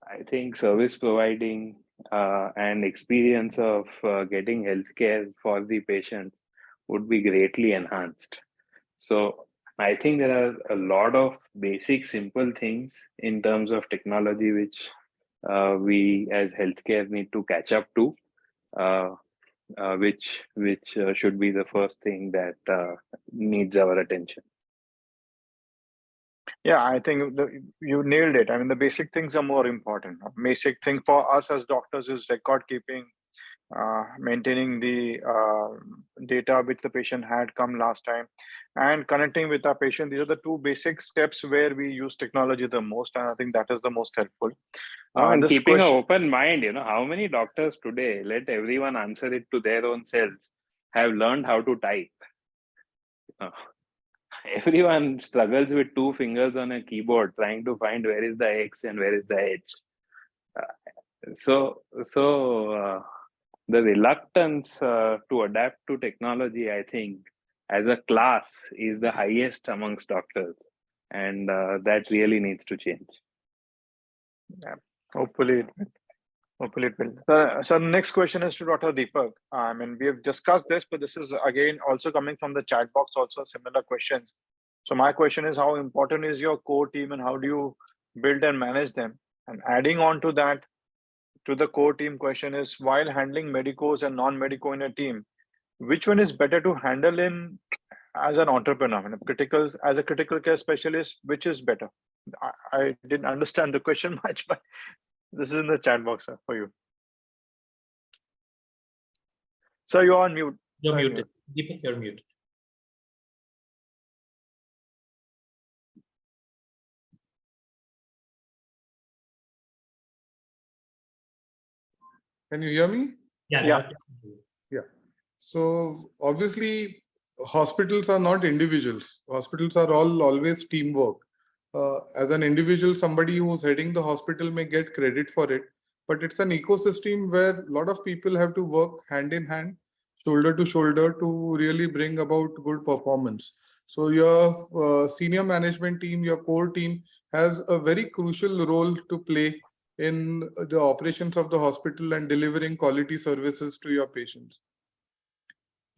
I think service providing and experience of getting healthcare for the patient would be greatly enhanced. So I think there are a lot of basic, simple things in terms of technology which we as healthcare need to catch up to, which should be the first thing that needs our attention. Yeah, I think you nailed it. I mean, the basic things are more important. Basic thing for us as doctors is record keeping, maintaining the data which the patient had come last time, and connecting with our patient. These are the two basic steps where we use technology the most, and I think that is the most helpful. And keeping an open mind, how many doctors today, let everyone answer it to their own selves, have learned how to type? Everyone struggles with two fingers on a keyboard trying to find where is the X and where is the H. So the reluctance to adapt to technology, I think, as a class is the highest amongst doctors, and that really needs to change. Yeah, hopefully it will. So next question is to Dr. Deepak. I mean, we have discussed this, but this is again also coming from the chat box, also similar questions. So my question is, how important is your core team and how do you build and manage them? And adding on to that, to the core team question is, while handling medicos and non-medico in a team, which one is better to handle in as an entrepreneur and as a critical care specialist, which is better? I didn't understand the question much, but this is in the chat box for you. So you're on mute. You're muted. Deepak, you're muted. Can you hear me? Yeah. So obviously, hospitals are not individuals. Hospitals are always teamwork. As an individual, somebody who's heading the hospital may get credit for it, but it's an ecosystem where a lot of people have to work hand in hand, shoulder to shoulder, to really bring about good performance. So your senior management team, your core team, has a very crucial role to play in the operations of the hospital and delivering quality services to your patients.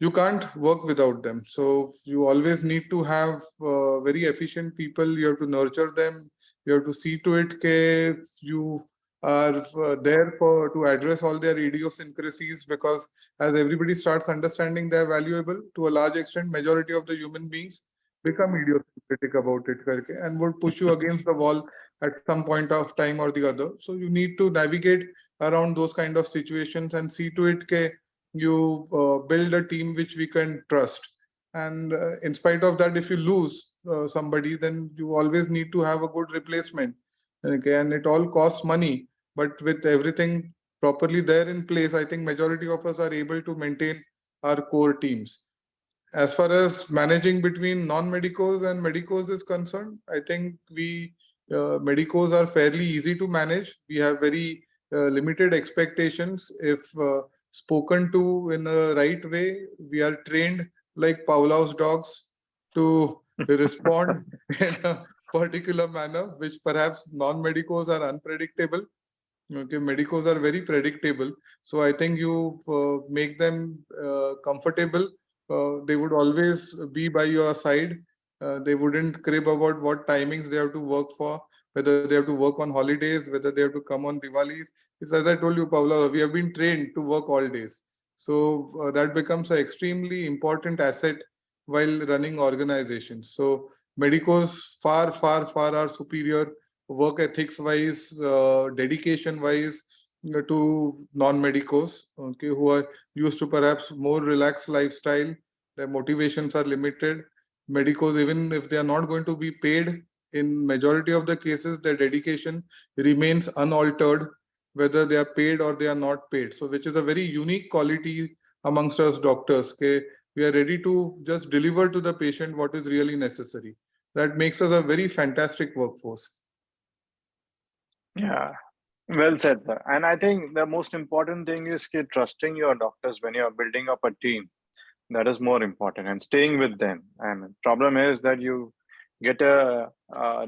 You can't work without them. So you always need to have very efficient people. You have to nurture them. You have to see to it that you are there to address all their idiosyncrasies, because as everybody starts understanding they're valuable, to a large extent, majority of the human beings become idiosyncratic about it and would push you against the wall at some point of time or the other. So you need to navigate around those kind of situations and see to it that you build a team which we can trust. And in spite of that, if you lose somebody, then you always need to have a good replacement. Okay, and it all costs money, but with everything properly there in place, I think majority of us are able to maintain our core teams. As far as managing between non-medicos and medicos is concerned, I think we medicos are fairly easy to manage. We have very limited expectations. If spoken to in a right way, we are trained like Pavlov's dogs to respond in a particular manner, which perhaps non-medicos are unpredictable. Okay, medicos are very predictable. So I think you make them comfortable. They would always be by your side. They wouldn't crib about what timings they have to work for, whether they have to work on holidays, whether they have to come on Diwalis. It's as I told you, Paula, we have been trained to work all days. So that becomes an extremely important asset while running organizations. So medicos far are superior work ethics wise, dedication wise to non-medicos, okay, who are used to perhaps more relaxed lifestyle. Their motivations are limited. Medicos, even if they are not going to be paid, in majority of the cases, their dedication remains unaltered, whether they are paid or they are not paid. So which is a very unique quality amongst us doctors. Okay? We are ready to just deliver to the patient what is really necessary. That makes us a very fantastic workforce. Yeah, well said, sir. And I think the most important thing is trusting your doctors when you're building up a team. That is more important, and staying with them. And problem is that you get a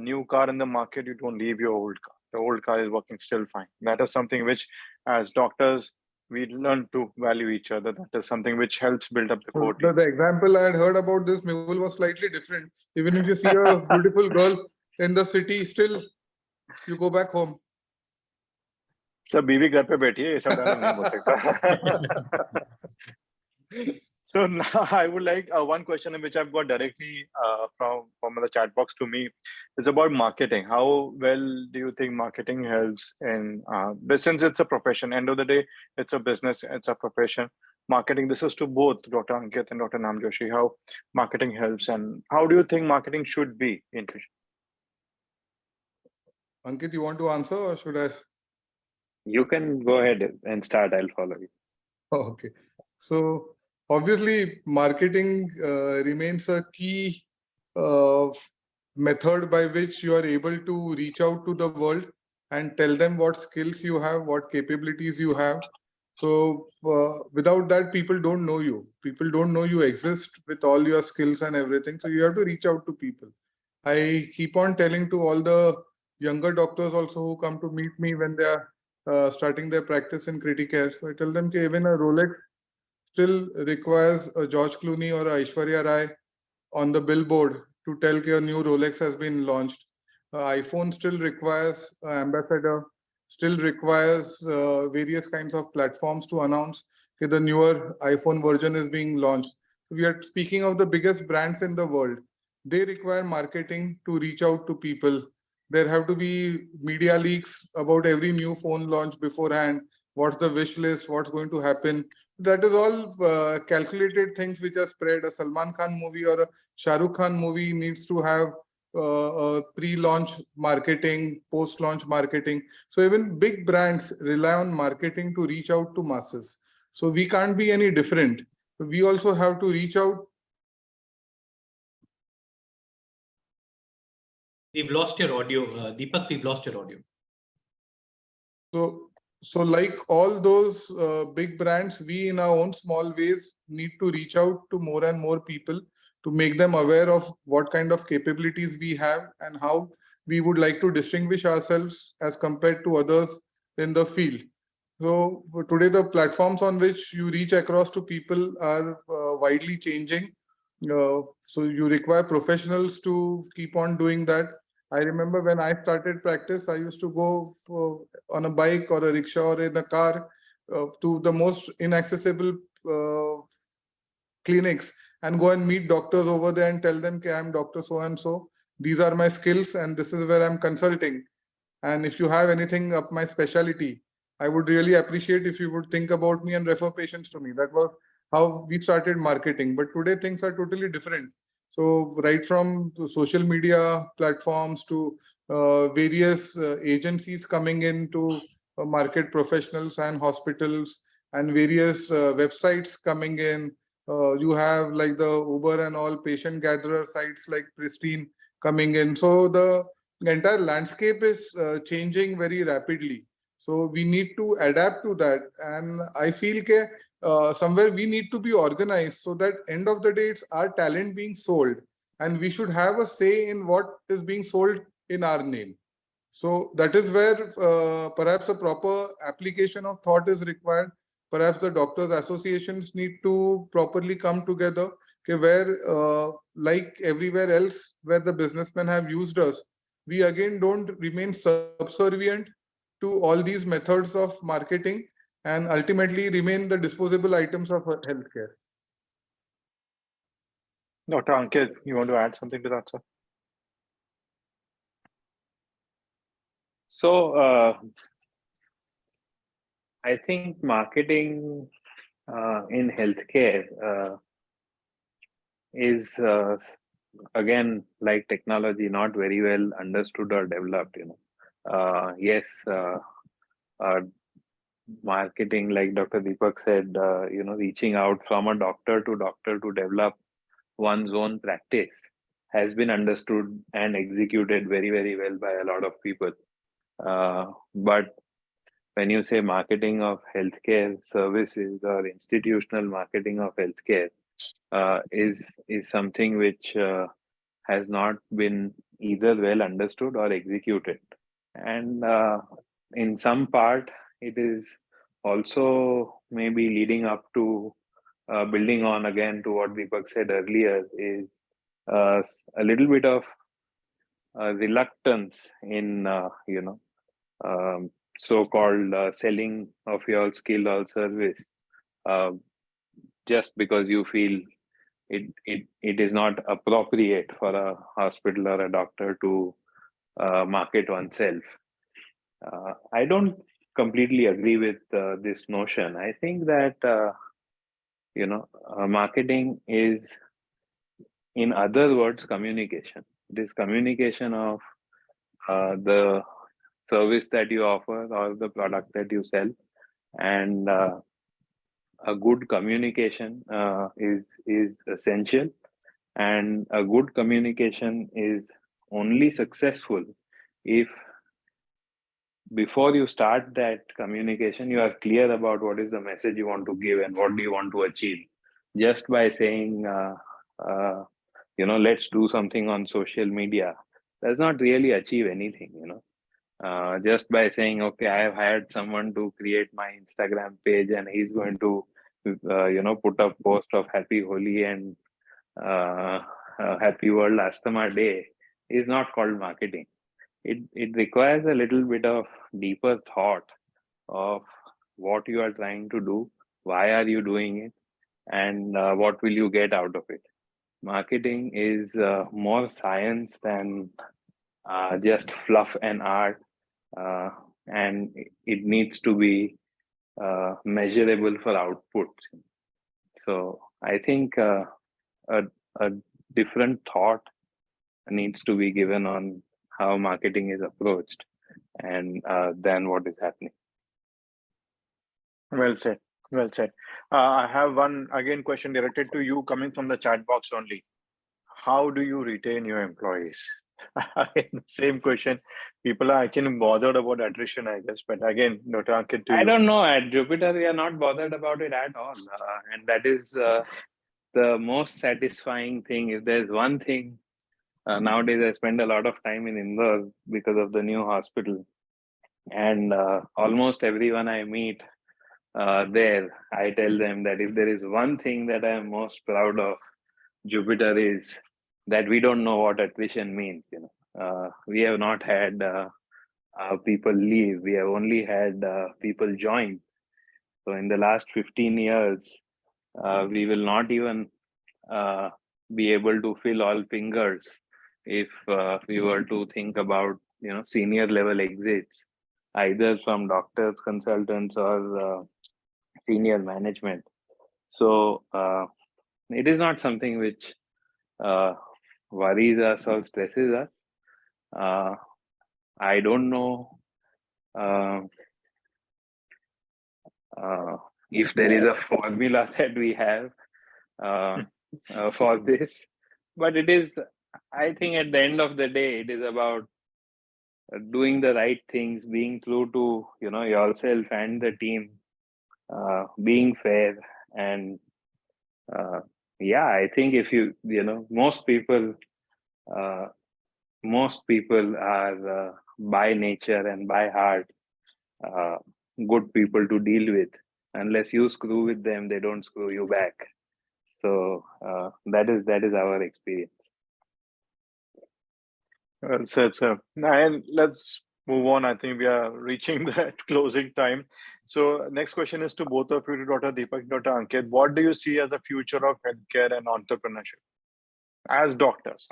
new car in the market, you don't leave your old car. The old car is working still fine. That is something which, as doctors, we learn to value each other. That is something which helps build up the core team. The example I had heard about this, Mehul, was slightly different. Even if you see a beautiful girl in the city, still you go back home. So, बीवी घर पे बैठी है, ये सब dialogue नहीं बोल सकता. So now I would like one question which I've got directly from the chat box to me is about marketing. How well do you think marketing helps in since it's a profession, end of the day, it's a business, it's a profession. Marketing, this is to both Dr. Ankit and Dr. Nam Joshi, how marketing helps, and how do you think marketing should be in future? Ankit, you want to answer or should I? You can go ahead and start. I'll follow you. Okay. So obviously, marketing remains a key method by which you are able to reach out to the world and tell them what skills you have, what capabilities you have. So without that, people don't know you. People don't know you exist with all your skills and everything. So you have to reach out to people. I keep on telling to all the younger doctors also who come to meet me when they are starting their practice in Criticare. So I tell them that even a Rolex still requires a George Clooney or a Aishwarya Rai on the billboard to tell that a new Rolex has been launched. iPhone still requires an ambassador, still requires various kinds of platforms to announce that the newer iPhone version is being launched. So we are speaking of the biggest brands in the world. They require marketing to reach out to people. There have to be media leaks about every new phone launch beforehand. What's the wish list? What's going to happen? That is all calculated things which are spread. A Salman Khan movie or a Shah Rukh Khan movie needs to have pre-launch marketing, post-launch marketing. So even big brands rely on marketing to reach out to masses. So we can't be any different. We also have to reach out. We've lost your audio. Deepak, we've lost your audio. So like all those big brands, we in our own small ways need to reach out to more and more people to make them aware of what kind of capabilities we have and how we would like to distinguish ourselves as compared to others in the field. So today, the platforms on which you reach across to people are widely changing. So you require professionals to keep on doing that. I remember when I started practice, I used to go on a bike or a rickshaw or in a car to the most inaccessible clinics and go and meet doctors over there and tell them, okay, I'm Dr. So-and-so. These are my skills and this is where I'm consulting. And if you have anything up my specialty, I would really appreciate if you would think about me and refer patients to me. That was how we started marketing. But today things are totally different. So right from social media platforms to various agencies coming in to market professionals and hospitals and various websites coming in. You have like the Uber and all patient gatherer sites like Pristine coming in. So the entire landscape is changing very rapidly. So we need to adapt to that. And I feel that somewhere we need to be organized so that end of the day, it's our talent being sold. And we should have a say in what is being sold in our name. So that is where perhaps a proper application of thought is required. Perhaps the doctors' associations need to properly come together, okay, where like everywhere else where the businessmen have used us, we again don't remain subservient to all these methods of marketing and ultimately remain the disposable items of healthcare. Dr. Ankit, you want to add something to that, sir? So I think marketing in healthcare is again, like technology, not very well understood or developed. Yes, marketing, like Dr. Deepak said, reaching out from a doctor to develop one's own practice has been understood and executed very, very well by a lot of people. But when you say marketing of healthcare services or institutional marketing of healthcare, is something which has not been either well understood or executed. And in some part, it is also maybe leading up to building on again to what Deepak said earlier, is a little bit of reluctance in so-called selling of your skill or service, just because you feel it is not appropriate for a hospital or a doctor to market oneself. I don't completely agree with this notion. I think that marketing is, in other words, communication. It is communication of the service that you offer or the product that you sell, and a good communication is essential, and a good communication is only successful if before you start that communication you are clear about what is the message you want to give and what do you want to achieve. Just by saying let's do something on social media does not really achieve anything. Just by saying, okay, I have hired someone to create my Instagram page and he's going to put up post of happy Holi and happy World Asthma Day, is not called marketing. It requires a little bit of deeper thought of what you are trying to do, why are you doing it, and what will you get out of it. Marketing is more science than just fluff and art, and it needs to be measurable for outputs. So I think a different thought needs to be given on how marketing is approached and than what is happening. Well said. Well said. I have one again question directed to you coming from the chat box only. How do you retain your employees? Same question. People are actually bothered about attrition, I guess. But again, Dr. Ankit, to you. I don't know. At Jupiter, we are not bothered about it at all. And that is the most satisfying thing. If there's one thing, nowadays I spend a lot of time in Indore because of the new hospital. And almost everyone I meet there, I tell them that if there is one thing that I am most proud of Jupiter is that we don't know what attrition means. we have not had people leave. We have only had people join. So in the last 15 years, we will not even be able to fill all fingers if we were to think about, senior level exits, either from doctors, consultants, or senior management. So it is not something which worries us or stresses us. I don't know if there is a formula that we have for this, but it is, I think at the end of the day, it is about doing the right things, being true to, yourself and the team, being fair. And yeah, I think if most people are by nature and by heart good people to deal with. Unless you screw with them, they don't screw you back. So that is our experience. Well said, sir. And let's move on. I think we are reaching that closing time. So next question is to both of you, to Dr. Deepak, Dr. Ankit. What do you see as the future of healthcare and entrepreneurship as doctors?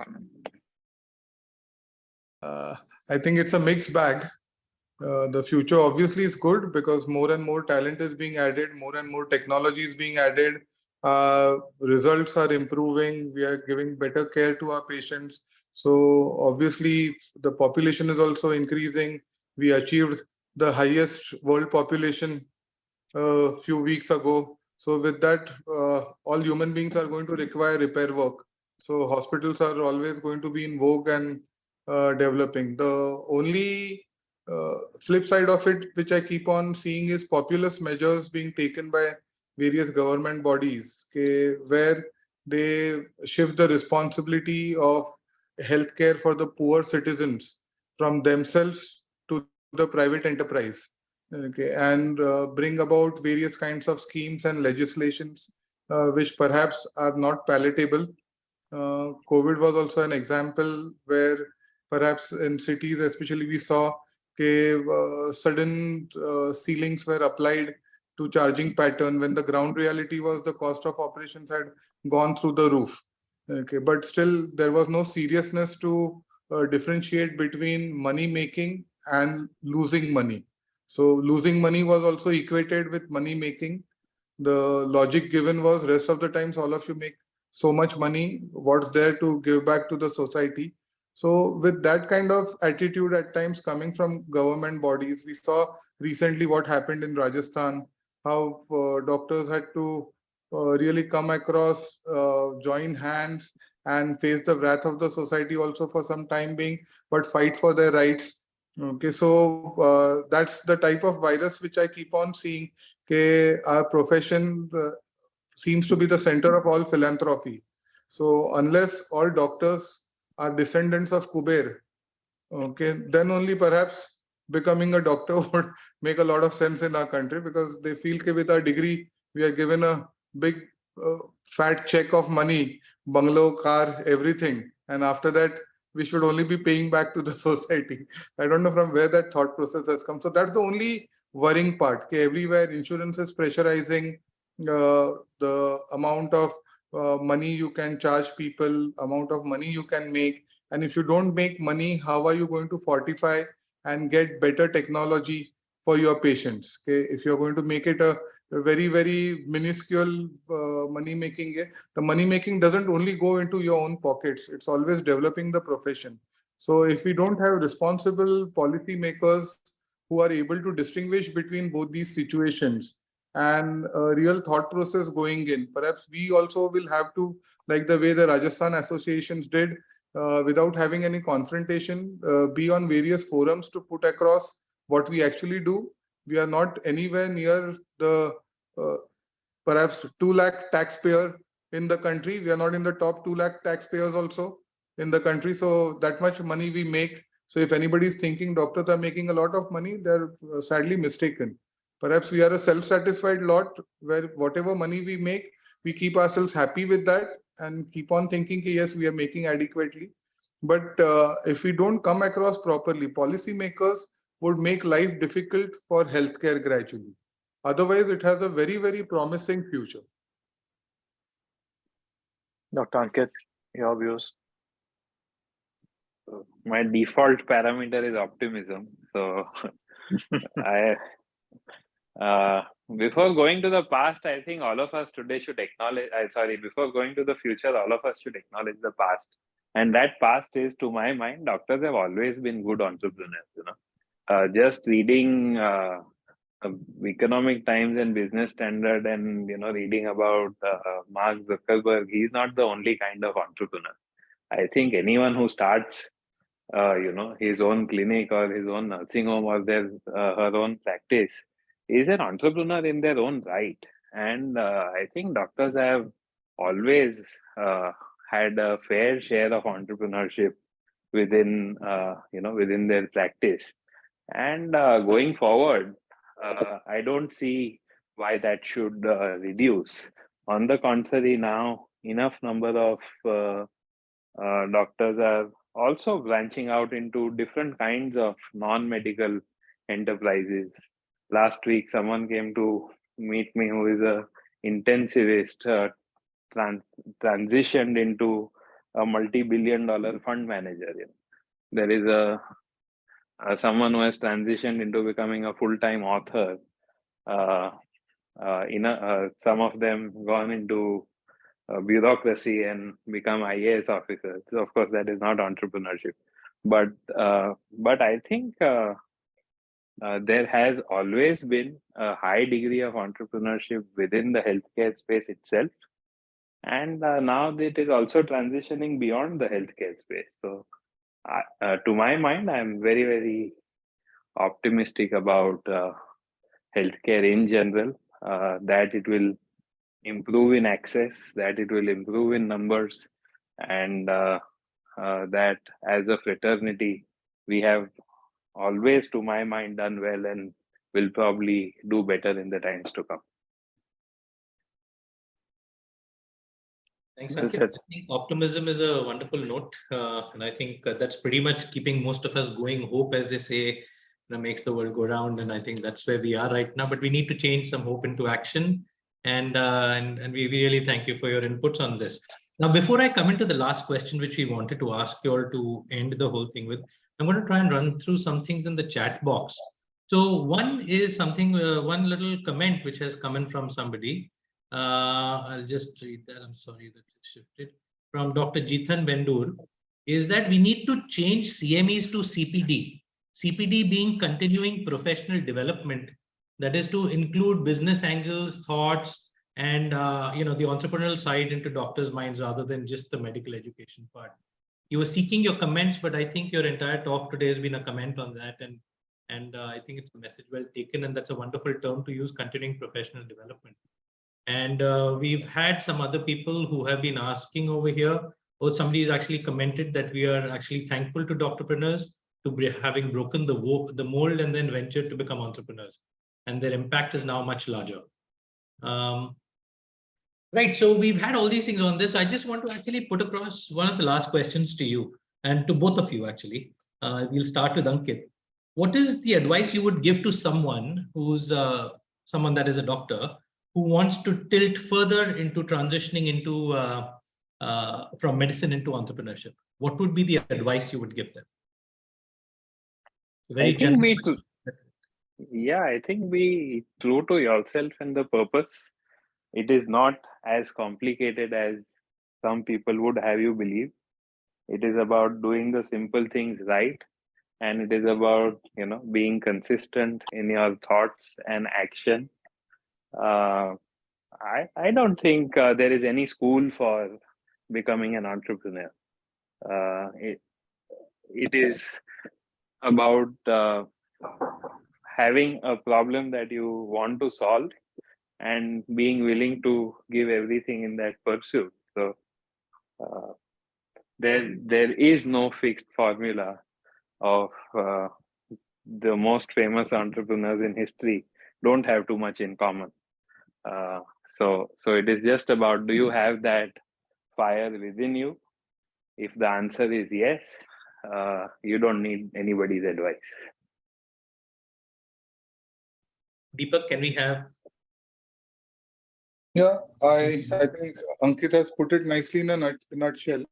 I think it's a mixed bag. The future obviously is good because more and more talent is being added, more and more technology is being added. Results are improving. We are giving better care to our patients. So obviously the population is also increasing. We achieved the highest world population a few weeks ago. So with that, all human beings are going to require repair work. So hospitals are always going to be in vogue and developing. The only flip side of it, which I keep on seeing, is populist measures being taken by various government bodies, where they shift the responsibility of healthcare for the poor citizens from themselves to the private enterprise. And bring about various kinds of schemes and legislations which perhaps are not palatable. COVID was also an example where perhaps in cities especially we saw sudden ceilings were applied to charging pattern when the ground reality was the cost of operations had gone through the roof. But still there was no seriousness to differentiate between money making and losing money. So losing money was also equated with money making. The logic given was rest of the times all of you make so much money, what's there to give back to the society? So with that kind of attitude at times coming from government bodies, we saw recently what happened in Rajasthan, how doctors had to really come across, join hands and face the wrath of the society also for some time being, but fight for their rights. Okay, so that's the type of virus which I keep on seeing. Okay, our profession seems to be the center of all philanthropy. So unless all doctors are descendants of Kuber, okay, then only perhaps becoming a doctor would make a lot of sense in our country, because they feel that with our degree, we are given a big fat check of money, bungalow, car, everything. And after that, we should only be paying back to the society. I don't know from where that thought process has come. So that's the only worrying part. Okay, everywhere insurance is pressurizing the amount of money you can charge people, amount of money you can make. And if you don't make money, how are you going to fortify and get better technology for your patients? Okay, if you're going to make it a very, very minuscule money making, the money making doesn't only go into your own pockets. It's always developing the profession. So if we don't have responsible policy makers who are able to distinguish between both these situations and a real thought process going in, perhaps we also will have to, like the way the Rajasthan associations did, without having any confrontation, be on various forums to put across what we actually do. We are not anywhere near the perhaps 2 lakh taxpayer in the country. We are not in the top 2 lakh taxpayers also in the country. So that much money we make. So if anybody is thinking doctors are making a lot of money, they're sadly mistaken. Perhaps we are a self-satisfied lot where whatever money we make, we keep ourselves happy with that and keep on thinking, yes, we are making adequately. But if we don't come across properly, policymakers would make life difficult for healthcare gradually. Otherwise, it has a very, very promising future. Dr. Ankit, your views? My default parameter is optimism. So I before going to the past, I think all of us today should acknowledge, before going to the future, all of us should acknowledge the past. And that past is, to my mind, doctors have always been good entrepreneurs, just reading Economic Times and Business Standard and, reading about Mark Zuckerberg, he's not the only kind of entrepreneur. I think anyone who starts his own clinic or his own nursing home or her own practice is an entrepreneur in their own right. And I think doctors have always had a fair share of entrepreneurship within within their practice. And going forward, I don't see why that should reduce. On the contrary, now enough number of doctors are also branching out into different kinds of non-medical enterprises. Last week, someone came to meet me who is a intensivist, transitioned into a multi-billion-dollar fund manager. There is someone who has transitioned into becoming a full-time author. Some of them gone into bureaucracy and become IAS officers. So of course, that is not entrepreneurship. But I think there has always been a high degree of entrepreneurship within the healthcare space itself. And now it is also transitioning beyond the healthcare space. So to my mind, I'm very, very optimistic about healthcare in general, that it will improve in access, that it will improve in numbers, and that as a fraternity, we have always, to my mind, done well and will probably do better in the times to come. Thanks, Ankit. I think optimism is a wonderful note, and I think that's pretty much keeping most of us going. Hope, as they say, makes the world go round, and I think that's where we are right now. But we need to change some hope into action, and we really thank you for your inputs on this. Now, before I come into the last question, which we wanted to ask you all to end the whole thing with, I'm going to try and run through some things in the chat box. So one is something, one little comment which has come in from somebody. I'll just read that. I'm sorry that it shifted. From Dr. Jithan Bendur, is that we need to change CMEs to CPD. CPD being continuing professional development, that is to include business angles, thoughts, and the entrepreneurial side into doctors' minds rather than just the medical education part. You were seeking your comments, but I think your entire talk today has been a comment on that, and I think it's a message well taken, and that's a wonderful term to use, continuing professional development. And we've had some other people who have been asking over here, or somebody's actually commented that we are actually thankful to doctorpreneurs to having broken the mold and then ventured to become entrepreneurs. And their impact is now much larger. Right, so we've had all these things on this. I just want to actually put across one of the last questions to you and to both of you, actually. We'll start with Ankit. What is the advice you would give to someone who's someone that is a doctor who wants to tilt further into transitioning into from medicine into entrepreneurship? What would be the advice you would give them? Very general question. Yeah, I think be true to yourself and the purpose. It is not as complicated as some people would have you believe. It is about doing the simple things right, and it is about being consistent in your thoughts and action. I don't think there is any school for becoming an entrepreneur. It is about having a problem that you want to solve and being willing to give everything in that pursuit. So there is no fixed formula of the most famous entrepreneurs in history don't have too much in common. So it is just about, do you have that fire within you? If the answer is yes, you don't need anybody's advice. Deepak, can we have? Yeah, I think Ankit has put it nicely in a nutshell.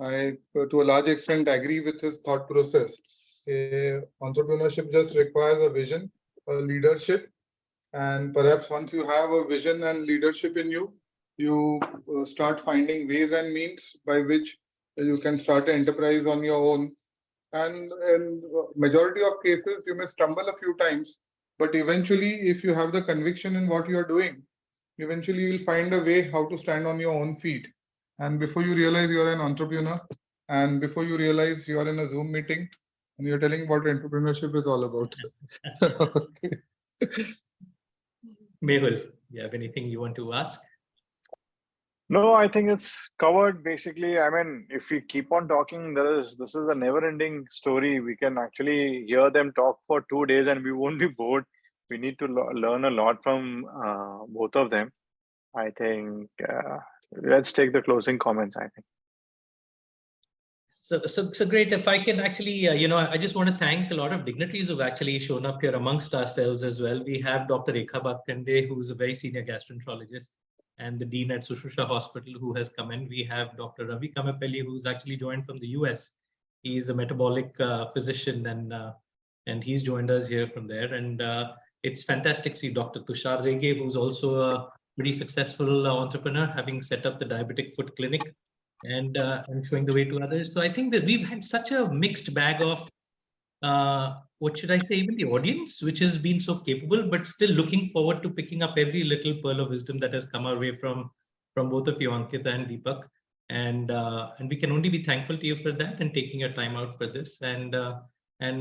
I, to a large extent, agree with his thought process. Entrepreneurship just requires a vision, a leadership, and perhaps once you have a vision and leadership in you, you start finding ways and means by which you can start an enterprise on your own. And in majority of cases, you may stumble a few times, but eventually, if you have the conviction in what you are doing, eventually you'll find a way how to stand on your own feet. And before you realize you're an entrepreneur, and before you realize you're in a Zoom meeting, and you're telling what entrepreneurship is all about. Okay. Mehul, you have anything you want to ask? No, I think it's covered basically. I mean, if we keep on talking, this is a never-ending story. We can actually hear them talk for 2 days and we won't be bored. We need to learn a lot from both of them. I think let's take the closing comments, I think. So great. If I can actually, I just want to thank a lot of dignitaries who've actually shown up here amongst ourselves as well. We have Dr. Rekha Bhatkande, who's a very senior gastroenterologist and the dean at Sushrusha Hospital, who has come in. We have Dr. Ravi Kamapelli, who's actually joined from the US. He's a metabolic physician and he's joined us here from there. And it's fantastic to see Dr. Tushar Rege, who's also a pretty successful entrepreneur, having set up the diabetic foot clinic and showing the way to others. So I think that we've had such a mixed bag of, what should I say, even the audience, which has been so capable, but still looking forward to picking up every little pearl of wisdom that has come our way from both of you, Ankita and Deepak. And we can only be thankful to you for that and taking your time out for this. And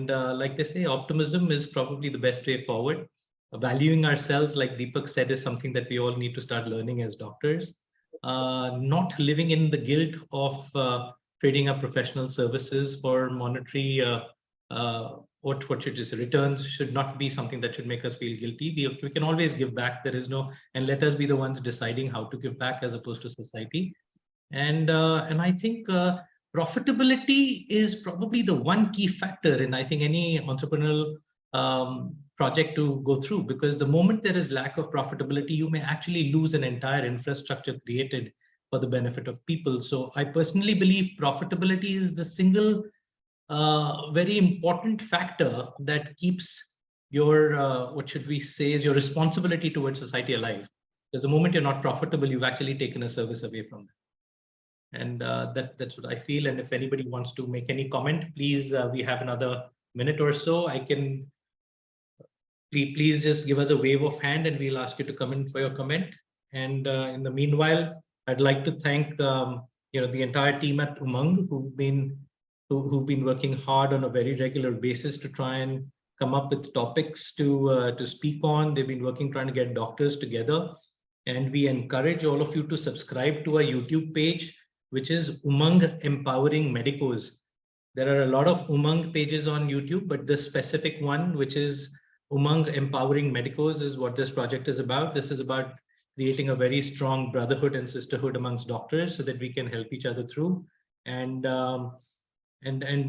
like they say, optimism is probably the best way forward. Valuing ourselves, like Deepak said, is something that we all need to start learning as doctors. Not living in the guilt of trading our professional services for monetary what should you say, returns should not be something that should make us feel guilty. We can always give back. There is no, and let us be the ones deciding how to give back as opposed to society. And I think profitability is probably the one key factor in, I think, any entrepreneurial project to go through, because the moment there is lack of profitability, you may actually lose an entire infrastructure created for the benefit of people. So I personally believe profitability is the single very important factor that keeps your, what should we say, is your responsibility towards society alive. Because the moment you're not profitable, you've actually taken a service away from them. And that's what I feel. And if anybody wants to make any comment, please, we have another minute or so. I can, please just give us a wave of hand and we'll ask you to come in for your comment. And in the meanwhile, I'd like to thank the entire team at UMANG who've been working hard on a very regular basis to try and come up with topics to speak on. They've been working trying to get doctors together. And we encourage all of you to subscribe to our YouTube page, which is UMANG Empowering Medicos. There are a lot of UMANG pages on YouTube, but the specific one, which is UMANG Empowering Medicos, is what this project is about. This is about creating a very strong brotherhood and sisterhood amongst doctors so that we can help each other through. And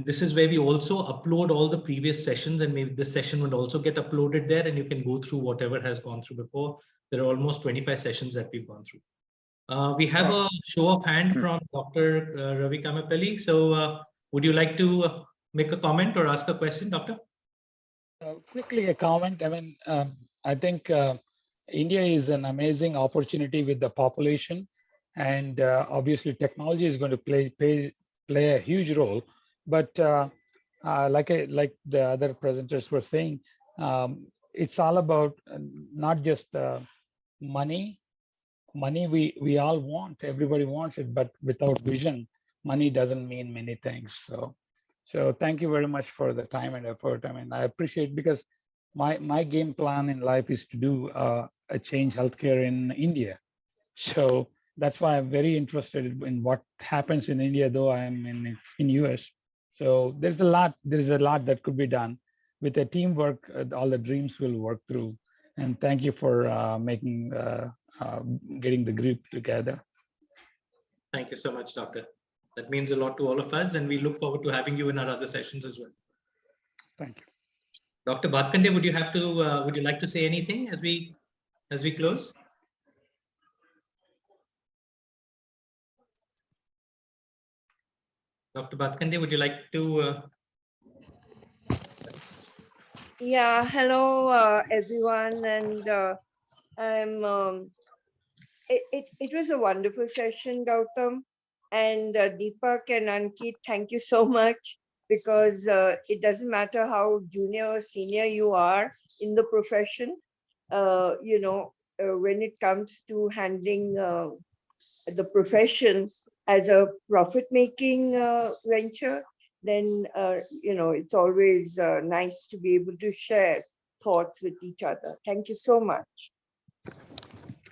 this is where we also upload all the previous sessions, and maybe this session would also get uploaded there, and you can go through whatever has gone through before. There are almost 25 sessions that we've gone through. We have a show of hand from Dr. Ravi Kamapelli. So would you like to make a comment or ask a question, Doctor? Quickly, a comment. I mean, I think India is an amazing opportunity with the population, and obviously technology is going to play a huge role. But like the other presenters were saying, it's all about not just money. Money we all want, everybody wants it, but without vision, money doesn't mean many things. So thank you very much for the time and effort. I mean, I appreciate, because my game plan in life is to do a change healthcare in India. So that's why I'm very interested in what happens in India, though I'm in US. So there's a lot that could be done with the teamwork. All the dreams will work through. And thank you for getting the group together. Thank you so much, Doctor. That means a lot to all of us, and we look forward to having you in our other sessions as well. Thank you. Dr. Bhatkande, would you like to say anything as we close? Dr. Bhatkande, would you like to? Yeah, hello everyone, and it was a wonderful session, Gautam, and Deepak and Ankit. Thank you so much, because it doesn't matter how junior or senior you are in the profession. When it comes to handling the profession as a profit-making venture, then it's always nice to be able to share thoughts with each other. Thank you so much.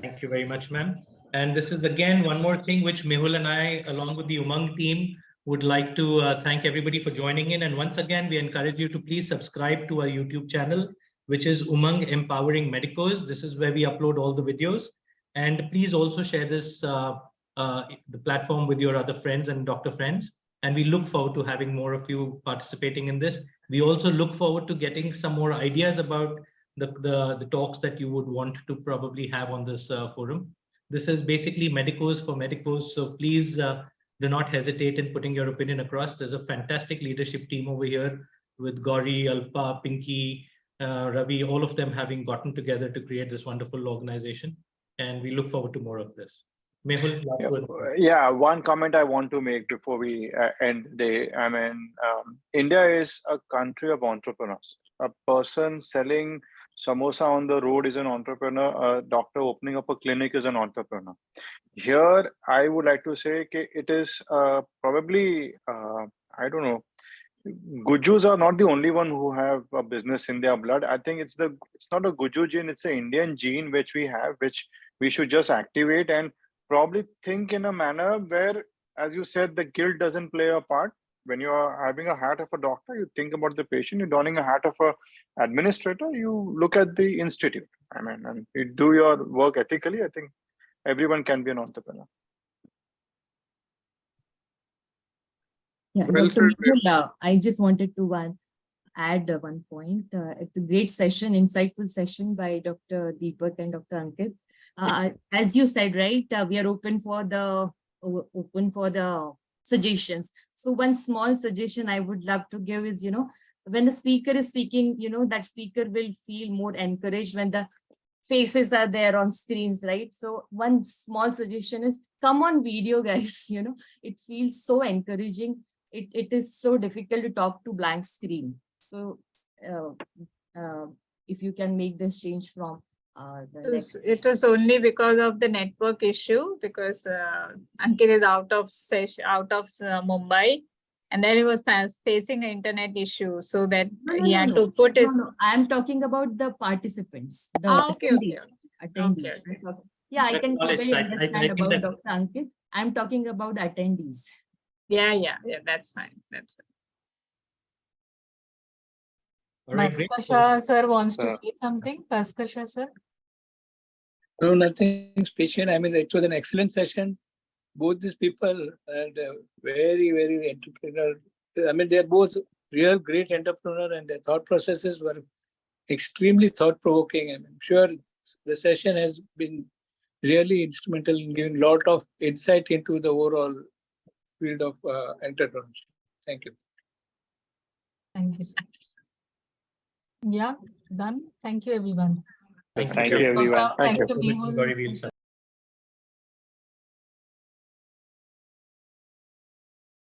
Thank you very much, ma'am. And this is again one more thing which Mehul and I, along with the UMANG team, would like to thank everybody for joining in. And once again, we encourage you to please subscribe to our YouTube channel, which is UMANG Empowering Medicos. This is where we upload all the videos. And please also share this the platform with your other friends and doctor friends. And we look forward to having more of you participating in this. We also look forward to getting some more ideas about the talks that you would want to probably have on this forum. This is basically medicos for medicos. So please do not hesitate in putting your opinion across. There's a fantastic leadership team over here with Gauri, Alpa, Pinky, Ravi, all of them having gotten together to create this wonderful organization. And we look forward to more of this. Mehul, last word. Yeah, one comment I want to make before we end the day. I mean, India is a country of entrepreneurs. A person selling samosa on the road is an entrepreneur. A doctor opening up a clinic is an entrepreneur. Here, I would like to say it is probably, I don't know, Gujus are not the only one who have a business in their blood. I think it's not a Guju gene, it's an Indian gene which we have, which we should just activate and probably think in a manner where, as you said, the guilt doesn't play a part. When you are having a hat of a doctor, you think about the patient. You're donning a hat of a administrator, you look at the institute. I mean, and you do your work ethically. I think everyone can be an entrepreneur. Yeah, Well Dr. said. Mehul, I just wanted to add one point. It's a great session, insightful session by Dr. Deepak and Dr. Ankit. As you said, right, we are open for the suggestions. So one small suggestion I would love to give is, when the speaker is speaking, that speaker will feel more encouraged when the faces are there on screens, right? So one small suggestion is come on video, guys. It feels so encouraging. It is so difficult to talk to blank screen. So if you can make this change from it was only because of the network issue, because Ankit is out of Mumbai, and then he was facing an internet issue, so that he had to put his. No, I'm talking about the participants, the attendees. Okay. Yeah, I can totally I understand think about Dr. Ankit. I'm talking about the attendees. Yeah, that's fine. That's fine. All right, great. Bhaskar sir wants to say something. Bhaskar sir. No, nothing special. I mean, it was an excellent session. Both these people are very, very entrepreneur. I mean, they're both real great entrepreneur, and their thought processes were extremely thought-provoking. I'm sure the session has been really instrumental in giving a lot of insight into the overall field of entrepreneurship. Thank you. Thank you, sir. Yeah, done. Thank you, everyone. Thank you, everyone. Thank Thank you, Very real